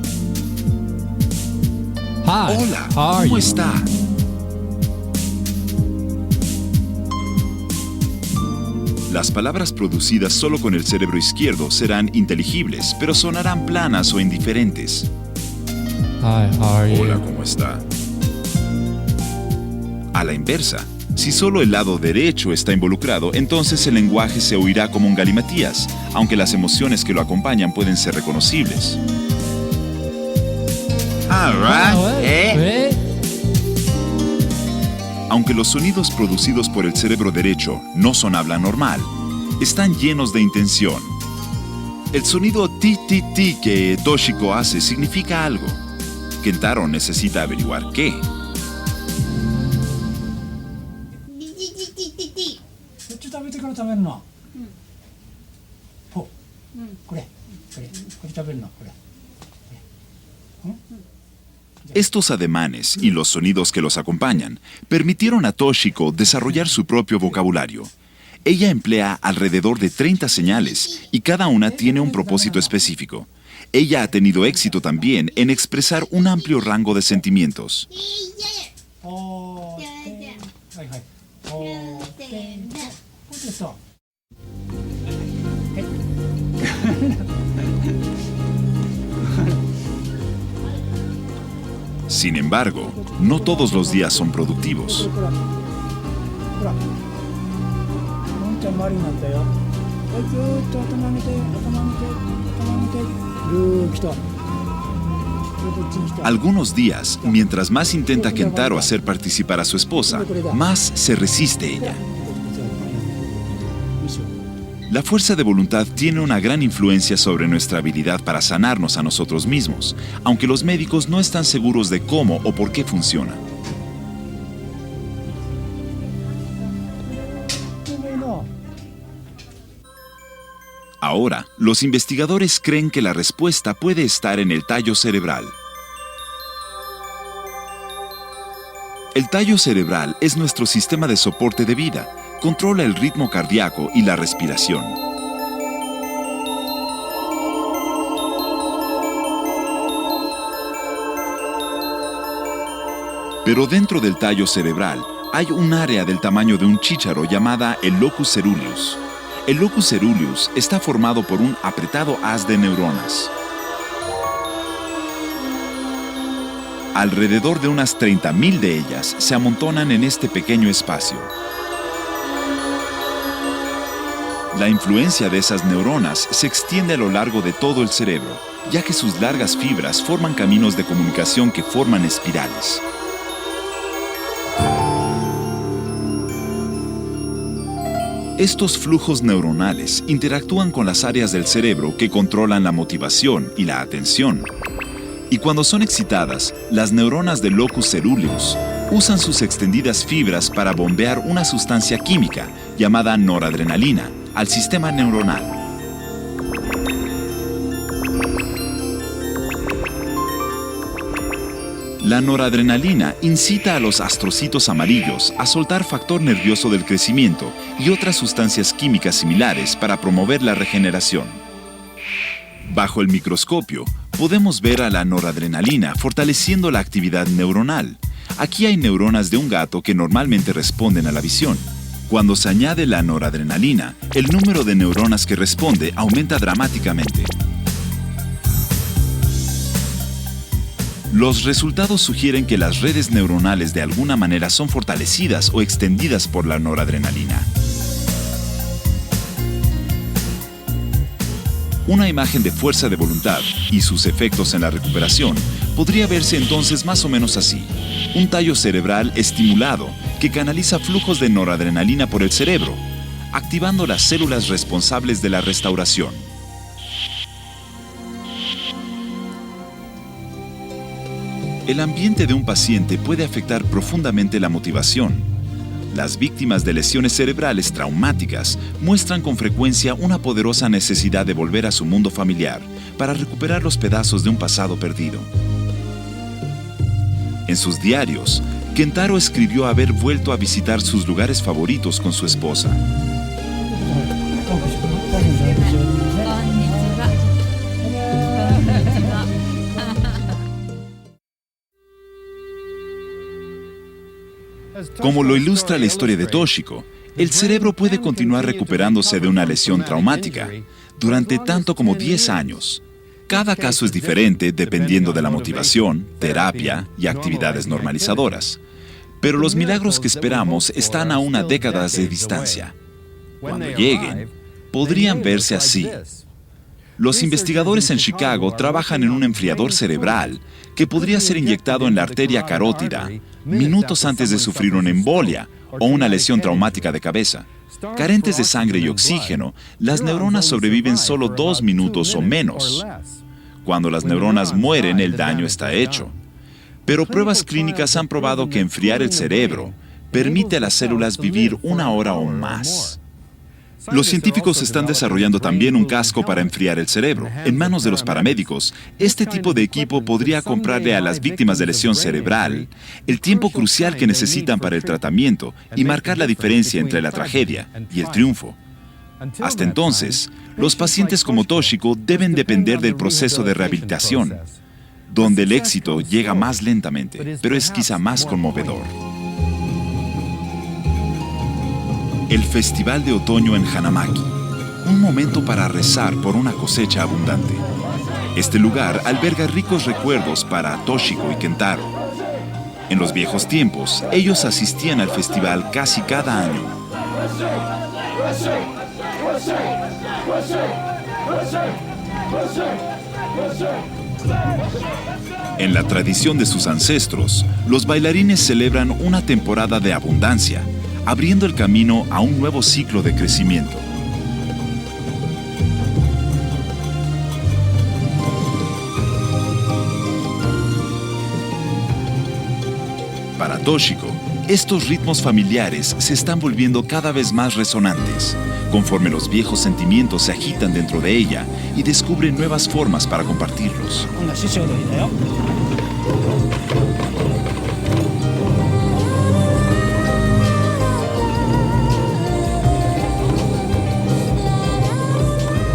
Hola, ¿cómo está? Las palabras producidas solo con el cerebro izquierdo serán inteligibles, pero sonarán planas o indiferentes. Hola, ¿cómo está? A la inversa, si solo el lado derecho está involucrado, entonces el lenguaje se oirá como un galimatías, aunque las emociones que lo acompañan pueden ser reconocibles. Aunque los sonidos producidos por el cerebro derecho no son habla normal, están llenos de intención. El sonido ti-ti-ti que Toshiko hace significa algo. Kentaro necesita averiguar qué. Estos ademanes y los sonidos que los acompañan permitieron a Toshiko desarrollar su propio vocabulario. Ella emplea alrededor de 30 señales y cada una tiene un propósito específico. Ella ha tenido éxito también en expresar un amplio rango de sentimientos. Sin embargo, no todos los días son productivos. Algunos días, mientras más intenta Kentaro hacer participar a su esposa, más se resiste ella. La fuerza de voluntad tiene una gran influencia sobre nuestra habilidad para sanarnos a nosotros mismos, aunque los médicos no están seguros de cómo o por qué funciona. Ahora, los investigadores creen que la respuesta puede estar en el tallo cerebral. El tallo cerebral es nuestro sistema de soporte de vida. Controla el ritmo cardíaco y la respiración. Pero dentro del tallo cerebral hay un área del tamaño de un chícharo llamada el locus ceruleus. El locus ceruleus está formado por un apretado haz de neuronas. Alrededor de unas 30.000 de ellas se amontonan en este pequeño espacio. La influencia de esas neuronas se extiende a lo largo de todo el cerebro, ya que sus largas fibras forman caminos de comunicación que forman espirales. Estos flujos neuronales interactúan con las áreas del cerebro que controlan la motivación y la atención. Y cuando son excitadas, las neuronas del locus ceruleus usan sus extendidas fibras para bombear una sustancia química llamada noradrenalina al sistema neuronal. La noradrenalina incita a los astrocitos amarillos a soltar factor nervioso del crecimiento y otras sustancias químicas similares para promover la regeneración. Bajo el microscopio, podemos ver a la noradrenalina fortaleciendo la actividad neuronal. Aquí hay neuronas de un gato que normalmente responden a la visión. Cuando se añade la noradrenalina, el número de neuronas que responde aumenta dramáticamente. Los resultados sugieren que las redes neuronales de alguna manera son fortalecidas o extendidas por la noradrenalina. Una imagen de fuerza de voluntad y sus efectos en la recuperación podría verse entonces más o menos así. Un tallo cerebral estimulado que canaliza flujos de noradrenalina por el cerebro, activando las células responsables de la restauración. El ambiente de un paciente puede afectar profundamente la motivación. Las víctimas de lesiones cerebrales traumáticas muestran con frecuencia una poderosa necesidad de volver a su mundo familiar para recuperar los pedazos de un pasado perdido. En sus diarios, Kentaro escribió haber vuelto a visitar sus lugares favoritos con su esposa. Como lo ilustra la historia de Toshiko, el cerebro puede continuar recuperándose de una lesión traumática durante tanto como 10 años. Cada caso es diferente dependiendo de la motivación, terapia y actividades normalizadoras. Pero los milagros que esperamos están a unas décadas de distancia. Cuando lleguen, podrían verse así. Los investigadores en Chicago trabajan en un enfriador cerebral que podría ser inyectado en la arteria carótida minutos antes de sufrir una embolia o una lesión traumática de cabeza. Carentes de sangre y oxígeno, las neuronas sobreviven solo 2 minutos o menos. Cuando las neuronas mueren, el daño está hecho. Pero pruebas clínicas han probado que enfriar el cerebro permite a las células vivir 1 hora o más. Los científicos están desarrollando también un casco para enfriar el cerebro. En manos de los paramédicos, este tipo de equipo podría comprarle a las víctimas de lesión cerebral el tiempo crucial que necesitan para el tratamiento y marcar la diferencia entre la tragedia y el triunfo. Hasta entonces, los pacientes como Toshiko deben depender del proceso de rehabilitación, donde el éxito llega más lentamente, pero es quizá más conmovedor. El Festival de Otoño en Hanamaki, un momento para rezar por una cosecha abundante. Este lugar alberga ricos recuerdos para Toshiko y Kentaro. En los viejos tiempos, ellos asistían al festival casi cada año. En la tradición de sus ancestros, los bailarines celebran una temporada de abundancia, abriendo el camino a un nuevo ciclo de crecimiento. Para Toshiko, estos ritmos familiares se están volviendo cada vez más resonantes, conforme los viejos sentimientos se agitan dentro de ella y descubre nuevas formas para compartirlos.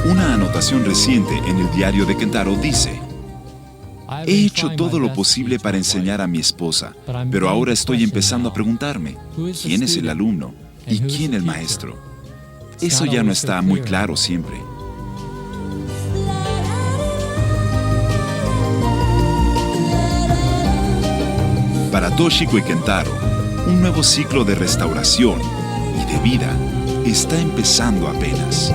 Una anotación reciente en el diario de Kentaro dice: he hecho todo lo posible para enseñar a mi esposa, pero ahora estoy empezando a preguntarme, ¿quién es el alumno y quién el maestro? Eso ya no está muy claro siempre. Para Toshiko y Kentaro, un nuevo ciclo de restauración y de vida está empezando apenas.